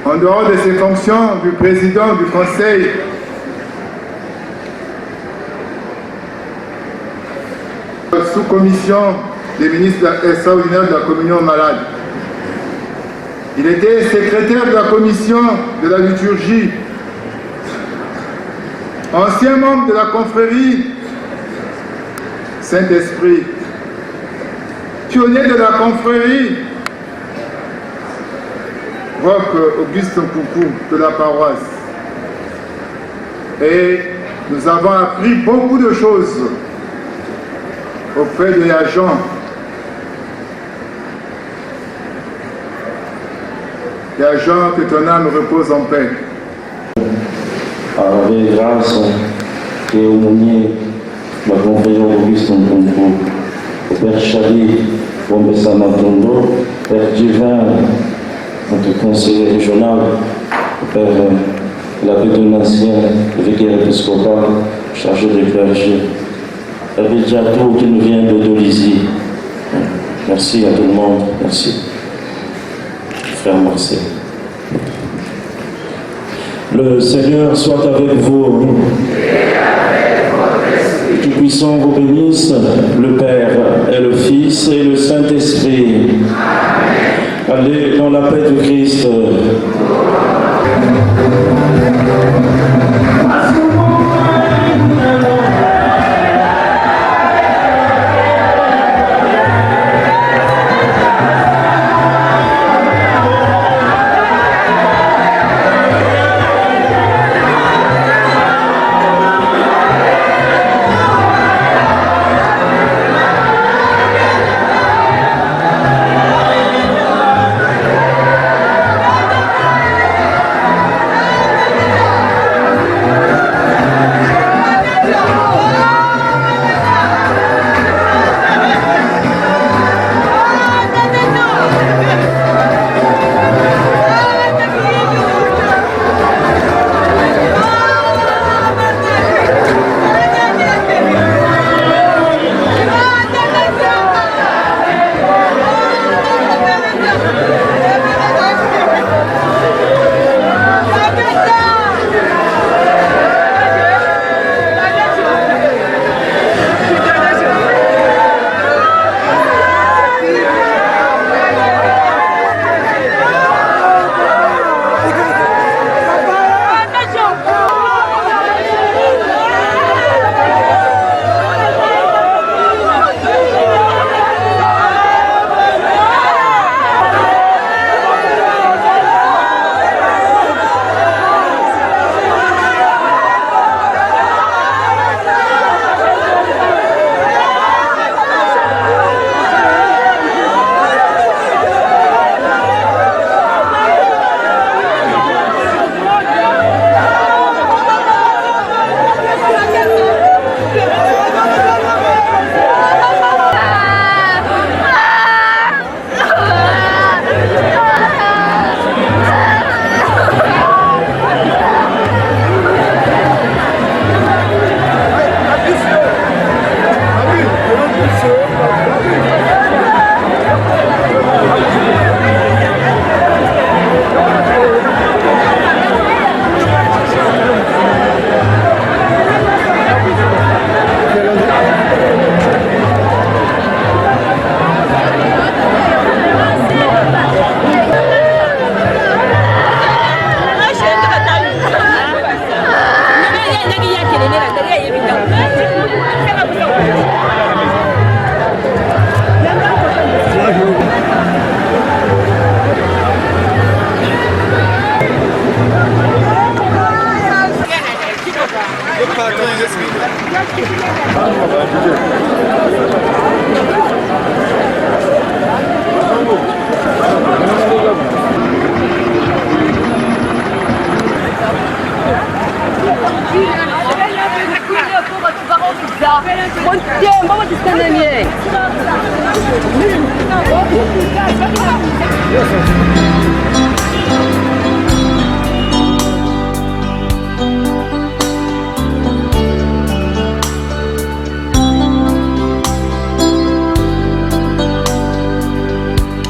en dehors de ses fonctions du président du conseil, sous-commission des ministres extraordinaires de la communion malade. Il était secrétaire de la commission de la liturgie, ancien membre de la confrérie Saint-Esprit, pionnier de la confrérie Roch Auguste Coucou de la paroisse. Et nous avons appris beaucoup de choses auprès de Yajan. Yajan, que ton âme repose en paix. Avec grâce et aumônier, ma confrérie Auguste Coucou, au Père Chali, Bombessa Matondo, Père Divin, notre conseiller régional, Père l'abbé de l'ancien vicaire épiscopal, chargé de clergé, Abbé Diatou qui nous vient de Dolisie. Merci à tout le monde, merci. Frère Marcel. Le Seigneur soit avec vous. Tout-Puissant vous bénisse, le Père et le Fils et le Saint-Esprit. Allez dans la paix de Christ.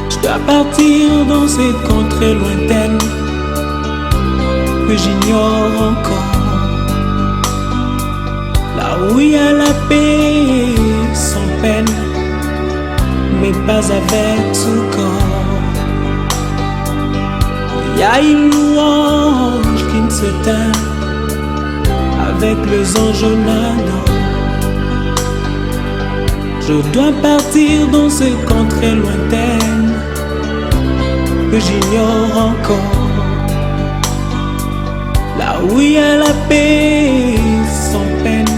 Je dois partir dans cette contrée lointaine que j'ignore encore, là où il y a la paix sans peine, mais pas avec tout corps. Il y a une louange qui ne s'éteint avec les anges nadants. Je dois partir dans cette contrée lointaine que j'ignore encore, là où il y a la paix sans peine,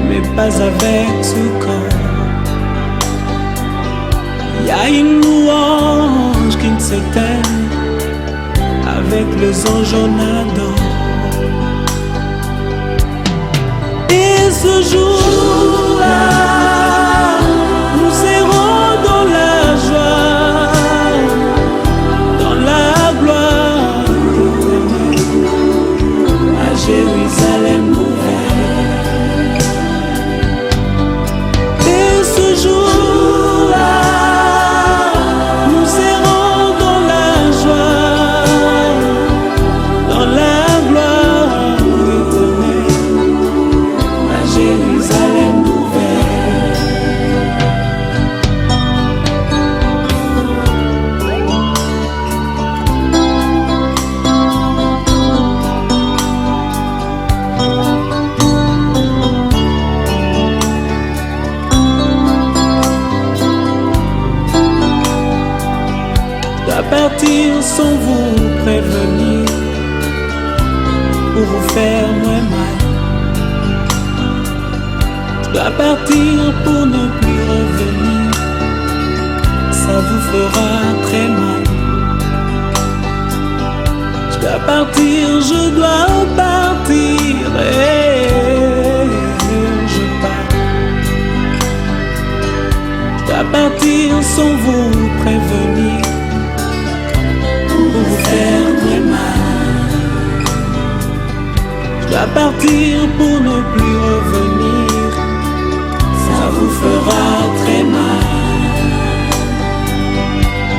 mais pas avec ce corps. Il y a une louange qui ne s'éteint avec les anges nadants. Et ce jour-là, nous serons dans la joie, dans la gloire éternelle, à Jérusalem nouvelle. Et ce jour-là, nous serons dans la joie, dans la gloire éternelle, à Jérusalem nouvelle. Je dois partir sans vous prévenir, pour vous faire moins mal. Je dois partir pour ne plus revenir, ça vous fera très mal. Je dois partir, je dois partir, et je pars. Je dois partir sans vous prévenir, pour vous faire très mal. Je dois partir pour ne plus revenir, ça vous fera très mal.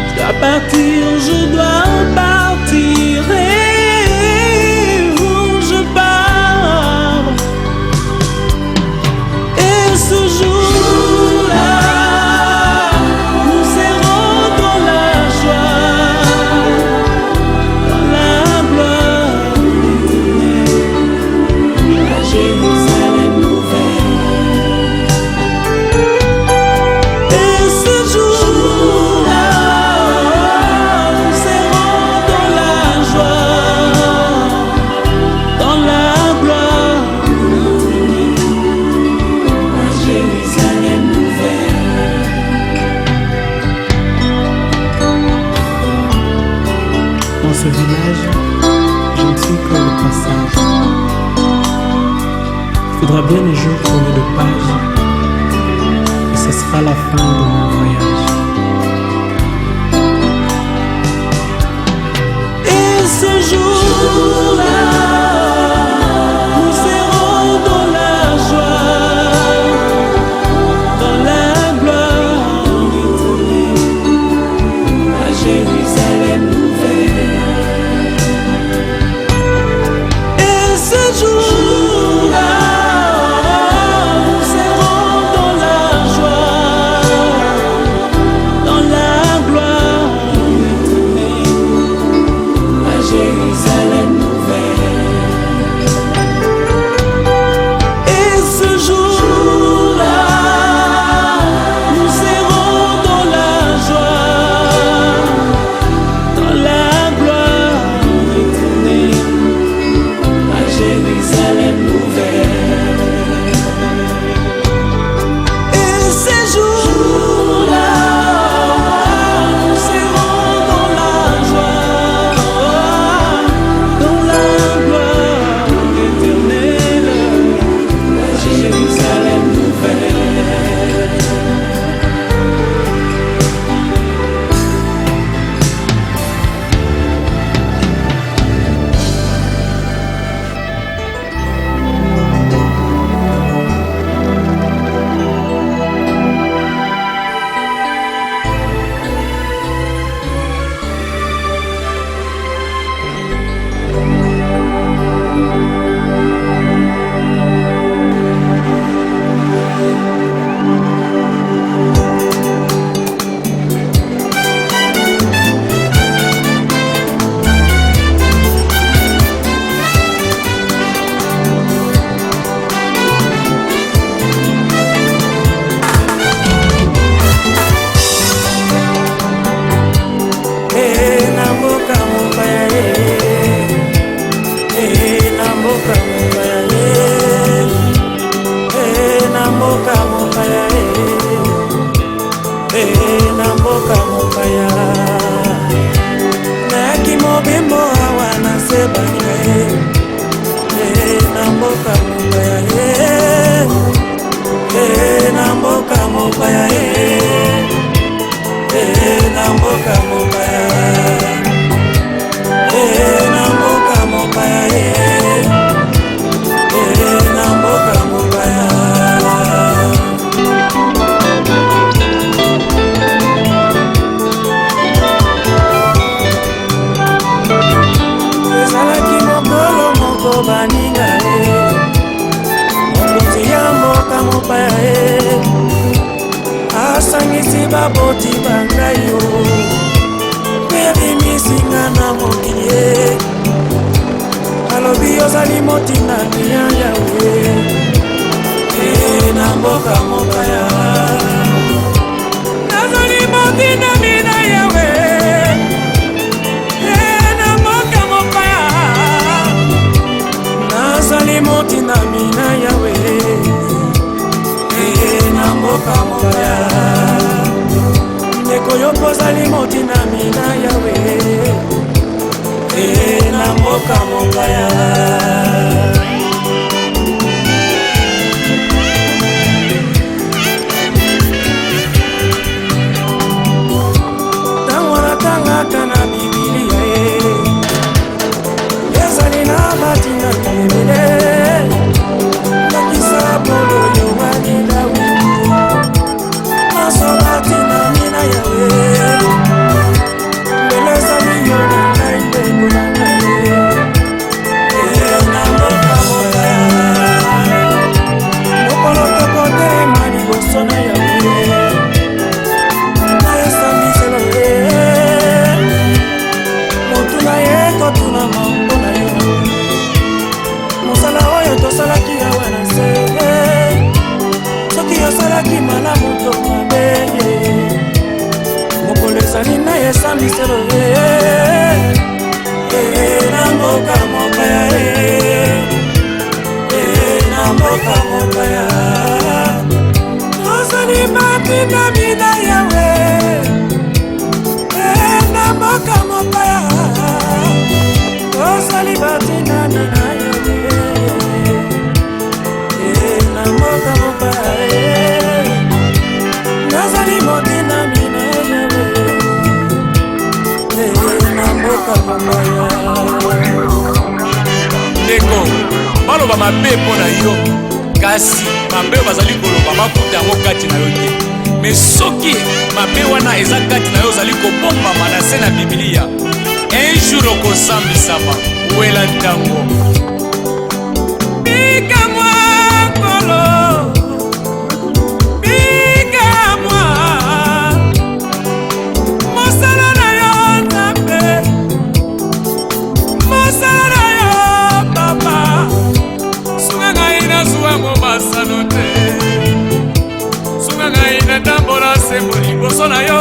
Je dois partir, je dois partir, et je pars. Et ce jour-là, nous serons dans la joie, dans la gloire éternelle, à Jérusalem nouvelle. Et ce jour-là, nous serons dans la joie, dans la gloire éternelle, à Jérusalem nouvelle. Dans ce village, je ne suis que le passage. Il faudra bien un jour tourner de page, et ce sera la fin de mon voyage. Et ce jour-là, nous serons dans la joie, dans la gloire éternelle, à Jérusalem nouvelle. Et ce jour-là, nous serons dans la joie, dans la gloire éternelle, à Jérusalem nouvelle. mboka mopaya na mboka mopaya na mboka mopaya nayaki mobembo awa na se bangai na mboka mopaya na mboka mopaya na mboka mopaya na mboka mopaya na mboka mopaya ezalaki mokolo moko baninga mokonzi ya mboka mopaya asangisi baboti bangai yo ebimisinga na mokili alobi ozali motingami ya yawe na mboka mopaya nazali motingami na yawe na mboka mopaya nazali motingami na yawe na mboka mopaya ndeko yo kozali motingami na yawe na mboka mopaya ntango natangaka na bibilia ezali na batinda ebele nakisa polo yo walilawi nasobatina mina yawe lelo ezali yo na ngai ndeko na ngai na mboka mopaya mokolo tokotelema liboso na yawe na esambiselo ye motuna ye kotuna mambo na yo mosala oyo tosalaki yawe na se soki osalaki malamu to mabe mokolo ezali na esambiselo ye na mboka mopaya na mboka mopaya ozali matindami na yawe na mboka mopaya ozali batindami na yawe na mboka mopaya nazali motinami na yawe na mboka mopaya ndeko baloba mabe mpo na yo kasi mabe oyo bazali koloba makuta yango kati na yo te me soki mabe wana eza kati na yo ozali kobombama na se na bibilia un jour okosambisama wela ntango bikamwa nkolo bikamwa mosala na yo nzambe mosala na yo papa sunga ngai nazwango masano te sunga ngai natambola sembo liboso na yo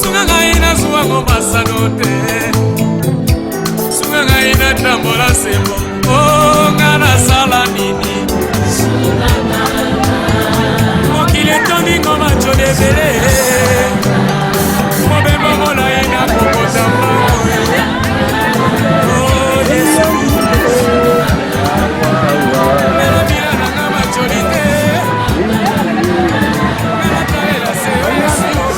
sunga ngai nazwango masano te sunga ngai natambola sembo nga nasala nini mokili etoningo majolo ebele mobembo molai na kokota mbango yesu melobila nanga majoli te melataela se yesu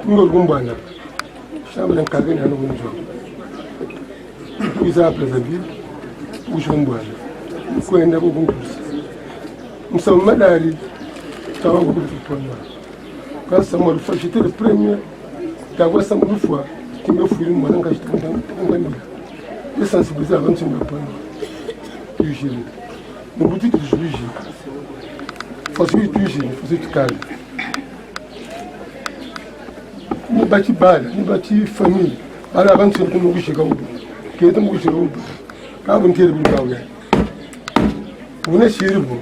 Ngol gumbana shamlan kagani hanu gunjo iza Brazzaville ujumbana kwenda kugungusa msamadari tawangu kutupona kasa mo fa j'étais le premier d'avoir ça une fois qui me fouille moi dans ngani et sensibiliser avant de me prendre du gilé mon boutique de juge faut que tu gilé faut que tu calmes ni bati bala ni bati famille ala avant de me coucher comme que de me coucher comme quand on tire le gawa on est chez vous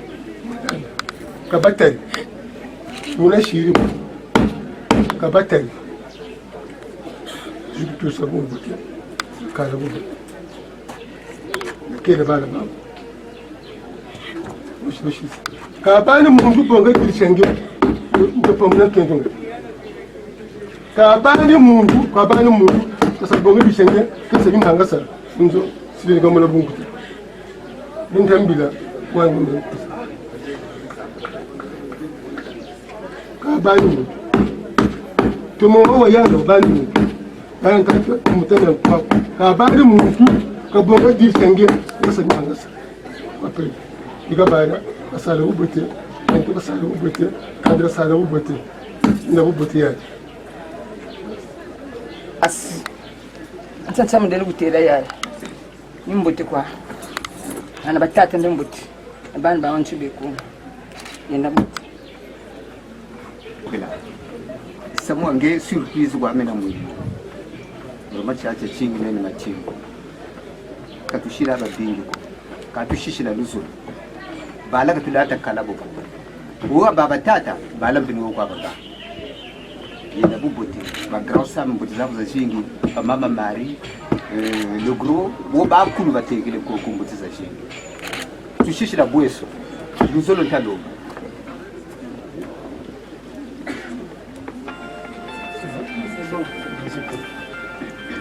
Kabatari. Mon chéri. Kabatari. Je peux tout savoir. Carabou. Quel est le bal? Kabani mungu bonga tilishenge ndopomna kentonga kabani mungu sasa bonga tilishenge kasa bimanga sa nzo sile gamola bungu ndambila wangu kabani mungu tomo wa yanga bani bani kaka mutana kwa kabani mungu kabonga tilishenge kasa bimanga sa apel ikabana asala ubote antu asala ubote kadra asala ubote na ubote ya as atata mudele gutera ya nimbote kwa ana batata ndimbote abana bawantu beku yenda bote kila samu nge surprise kwa mena mwe roma chache chingi nene machingo katushira babingi katushishira luzulu bala katulata kalabo uwa baba tata bala mbinu kwa baba yenda bubote background sam mbuti zavu za chingi mama mari le gros wo ba kulu batekele ko kumbuti za chingi tushishira bweso luzulu ntalo.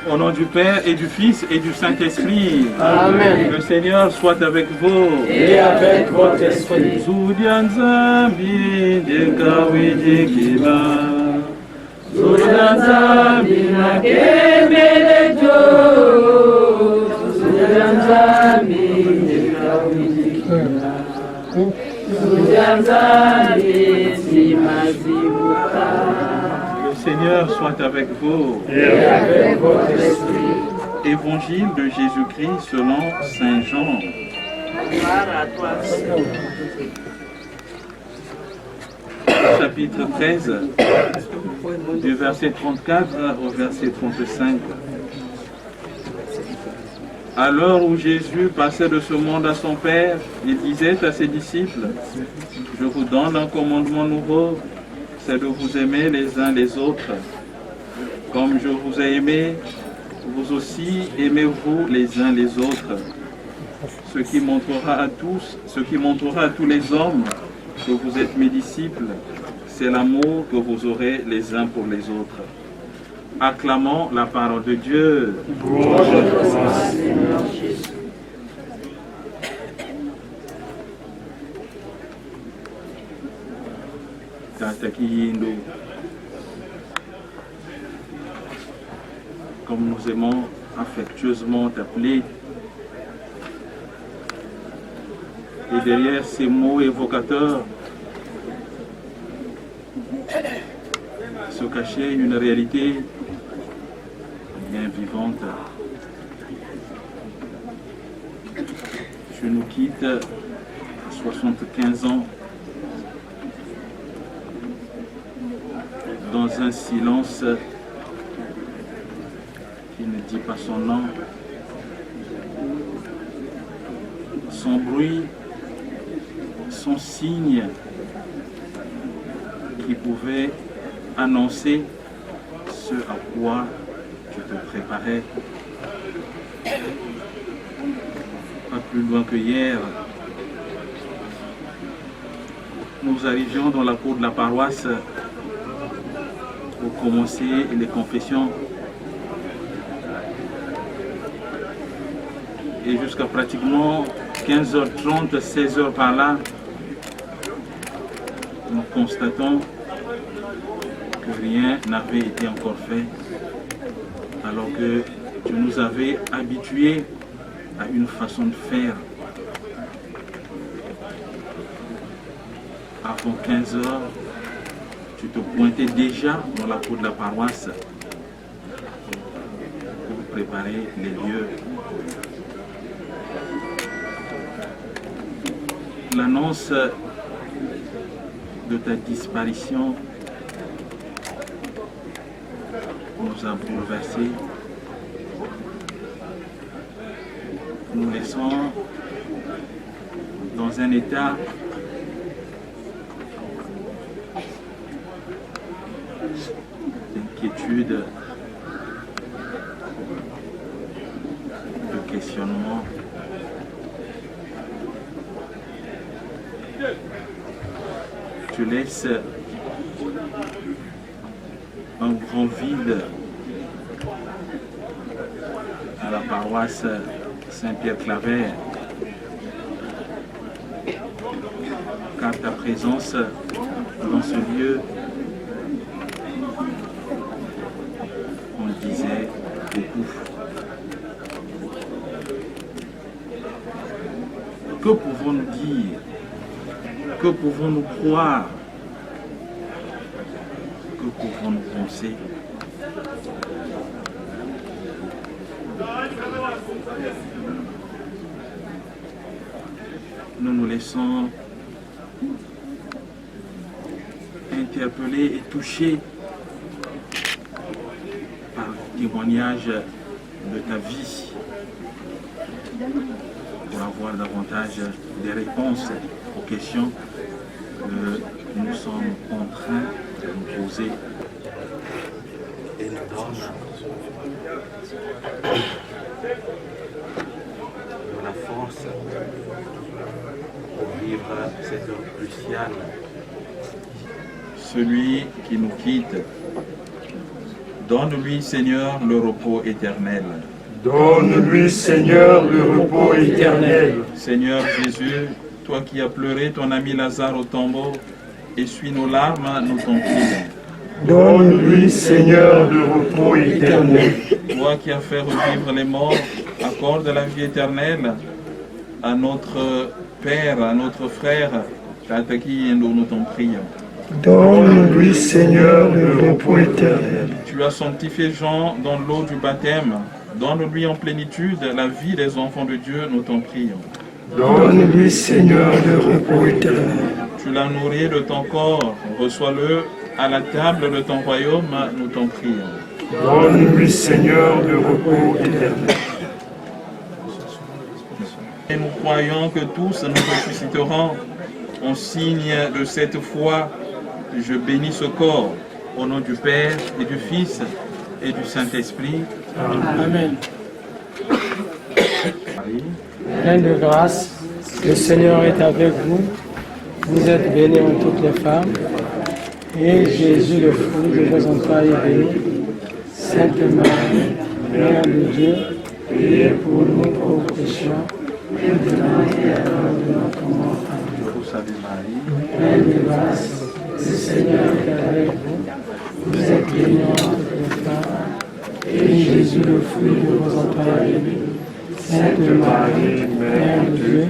Au nom du Père et du Fils et du Saint-Esprit. Amen. Le Seigneur soit avec vous. Et avec votre esprit. Zudianzambi de Kawidi Kiba. Zudianzambi na Kebelejo. Zudianzambi de Kawidi Kiba. Zudianzambi Simazibuka. Le Seigneur soit avec vous. Et avec votre esprit. Évangile de Jésus-Christ selon Saint Jean. Chapitre 13, du verset 34 au verset 35. À l'heure où Jésus passait de ce monde à son Père, il disait à ses disciples, « Je vous donne un commandement nouveau, c'est de vous aimer les uns les autres. Comme je vous ai aimé, vous aussi aimez-vous les uns les autres. Ce qui montrera à tous les hommes que vous êtes mes disciples, c'est l'amour que vous aurez les uns pour les autres. » Acclamons la parole de Dieu. Comme nous aimons affectueusement t'appeler, et derrière ces mots évocateurs se cachait une réalité bien vivante. Je nous quitte à 75 ans dans un silence qui ne dit pas son nom, son bruit, son signe qui pouvait annoncer ce à quoi je te préparais. Pas plus loin que hier, nous arrivions dans la cour de la paroisse pour commencer les confessions. Et jusqu'à pratiquement 15h30, 16h par là, nous constatons que rien n'avait été encore fait, alors que tu nous avais habitués à une façon de faire. Avant 15 heures, tu te pointais déjà dans la cour de la paroisse pour préparer les lieux. L'annonce de ta disparition nous a bouleversés, nous laissant dans un état inquiétudes, de questionnements. Tu laisses un grand vide à la paroisse Saint-Pierre-Claver, car ta présence dans ce lieu, on le disait, beaucoup. Que pouvons-nous dire? Que pouvons-nous croire? Que pouvons-nous penser? Nous nous laissons interpeller et toucher par le témoignage de ta vie pour avoir davantage des réponses aux questions que nous sommes contraints de nous poser. Et nous donne la force pour vivre cette heure cruciale. Celui qui nous quitte, donne-lui, Seigneur, le repos éternel. Donne-lui, Seigneur, le repos éternel. Seigneur Jésus, toi qui as pleuré ton ami Lazare au tombeau, essuie nos larmes, nous t'en prions. Donne-lui, Seigneur, le repos éternel. Toi qui as fait revivre les morts, accorde la vie éternelle à notre Père, à notre frère, Tataki, nous t'en prions. Donne-lui, Seigneur, le repos éternel. Tu as sanctifié Jean dans l'eau du baptême. Donne-lui en plénitude la vie des enfants de Dieu, nous t'en prions. Donne-lui, Seigneur, le repos éternel. Tu l'as nourri de ton corps, reçois-le à la table de ton royaume, nous t'en prions. Donne-lui, Seigneur, le repos éternel. Et nous croyons que tous nous ressusciterons en signe de cette foi. Je bénis ce corps au nom du Père et du Fils et du Saint-Esprit. Amen. Plein de grâce, le Seigneur est avec vous. Vous êtes bénie en toutes les femmes. Et Jésus, le fruit de vos entrailles, est béni. Sainte Marie, Mère de Dieu, priez pour nous pauvres pécheurs, maintenant et à l'heure de notre mort. Amen. Je vous salue Marie. Pleine de grâce, le Seigneur est avec vous. Vous êtes bénie en toutes les femmes. Et Jésus, le fruit de vos entrailles, est béni. Sainte Marie, Mère de Dieu,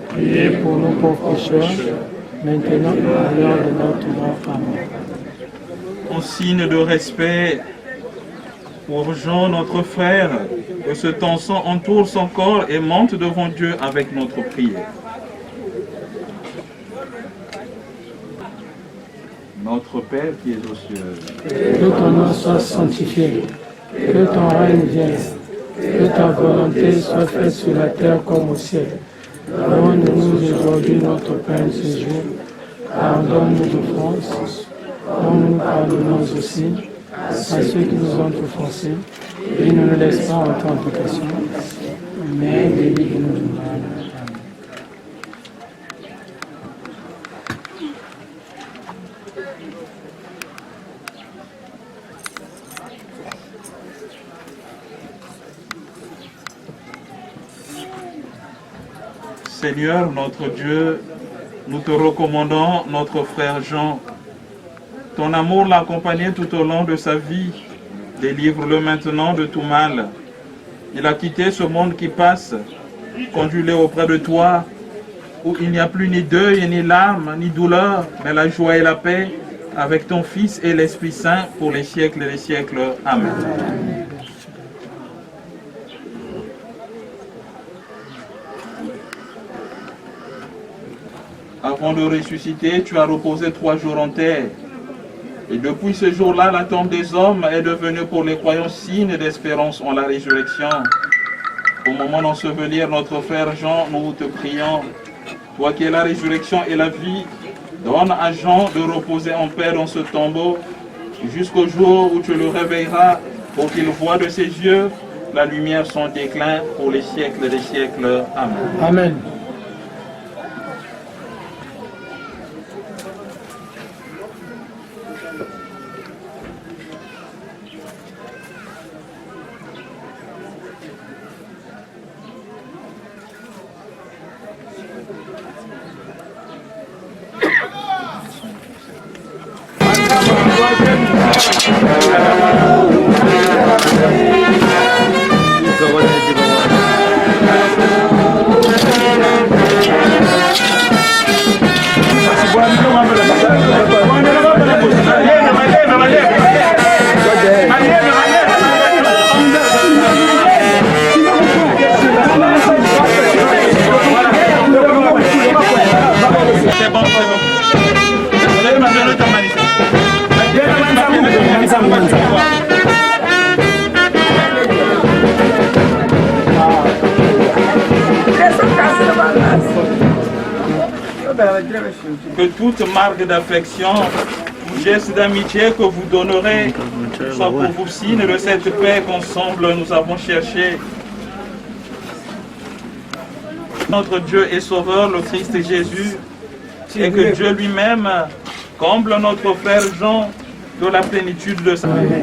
priez pour nous pauvres pécheurs, maintenant et à l'heure de notre mort. Amen. En signe de respect pour Jean, notre frère, que cet encens entoure son corps et monte devant Dieu avec notre prière. Notre Père qui es aux cieux, que ton nom soit sanctifié, que ton règne vienne, que ta volonté soit faite sur la terre comme au ciel. Donne-nous aujourd'hui notre pain de ce jour. Pardonne-nous nos offenses, comme nous pardonnons aussi à ceux qui nous ont offensés. Et ne nous laisse pas en tentation, mais délivre-nous du mal. Seigneur notre Dieu, nous te recommandons notre frère Jean. Ton amour l'a accompagné tout au long de sa vie. Délivre-le maintenant de tout mal. Il a quitté ce monde qui passe. Conduis-le auprès de toi, où il n'y a plus ni deuil, ni larmes, ni douleur, mais la joie et la paix avec ton Fils et l'Esprit Saint pour les siècles et les siècles. Amen. Avant de ressusciter, tu as reposé 3 jours en terre. Et depuis ce jour-là, la tombe des hommes est devenue pour les croyants signe d'espérance en la résurrection. Au moment d'ensevelir notre frère Jean, nous te prions. Toi qui es la résurrection et la vie, donne à Jean de reposer en paix dans ce tombeau, jusqu'au jour où tu le réveilleras pour qu'il voie de ses yeux la lumière son déclin pour les siècles des siècles. Amen. Amen. Que toute marque d'affection ou geste d'amitié que vous donnerez soit pour vous signe de cette paix qu'ensemble nous avons cherché. Notre Dieu et Sauveur, le Christ Jésus, et que Dieu lui-même comble notre frère Jean de la plénitude de sa vie.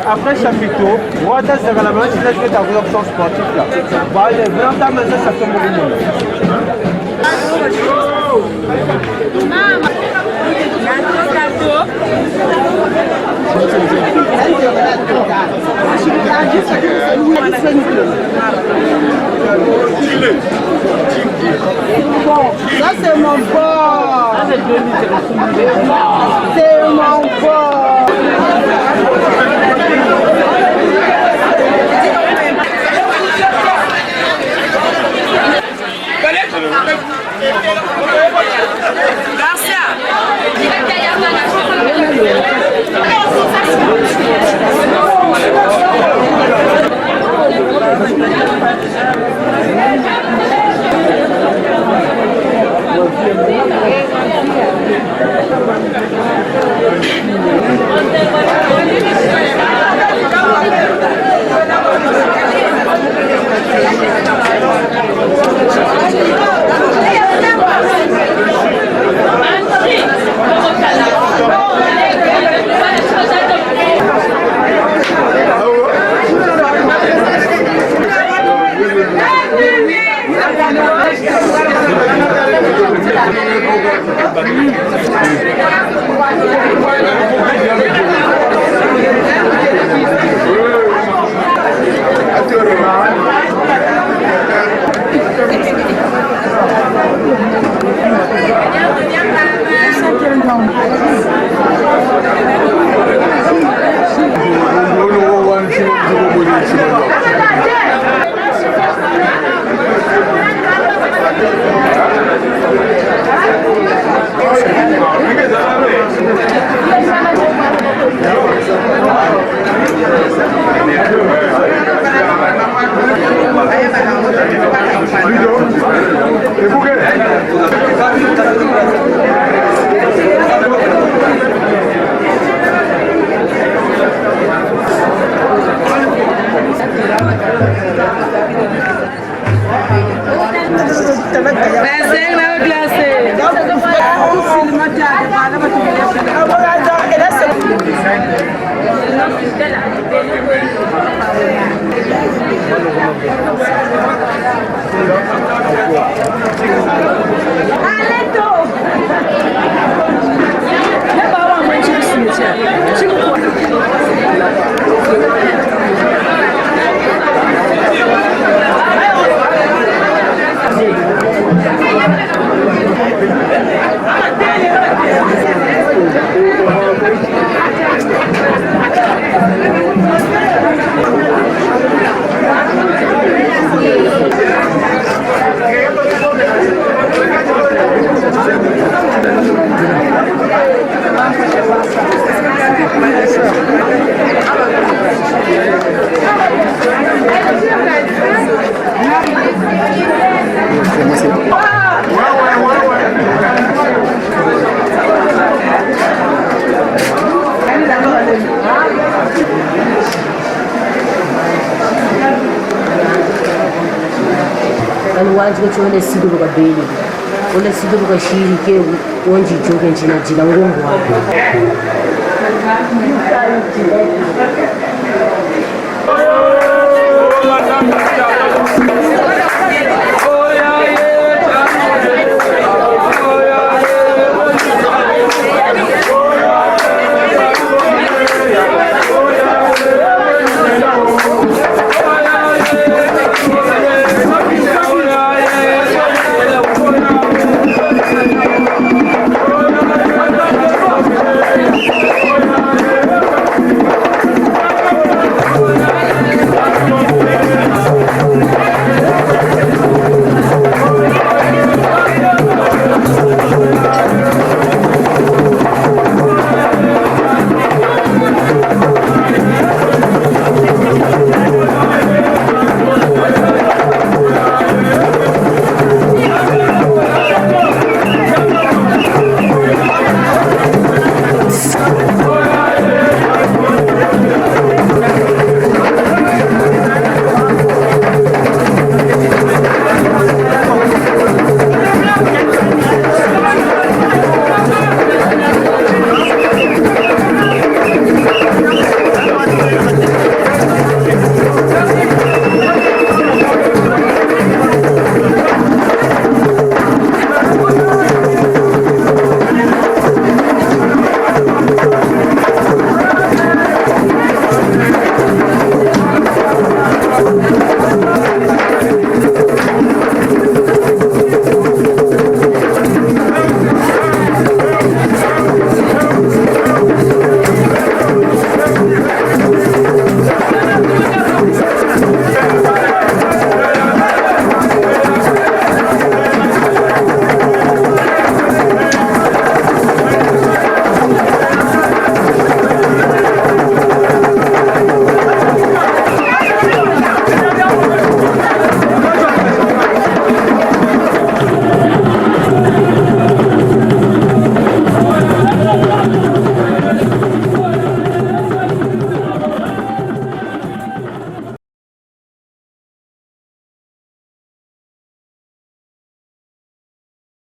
Après chapiteau, moi, c'est la main, je vais ta option sportive là. Voilà, vraiment, mais ça fait mon monde. Ça c'est mon corps. C'est mon corps. wanjye cyo ne siduruka beli ole siduruka shiri ke wonji jogen china jina ngongo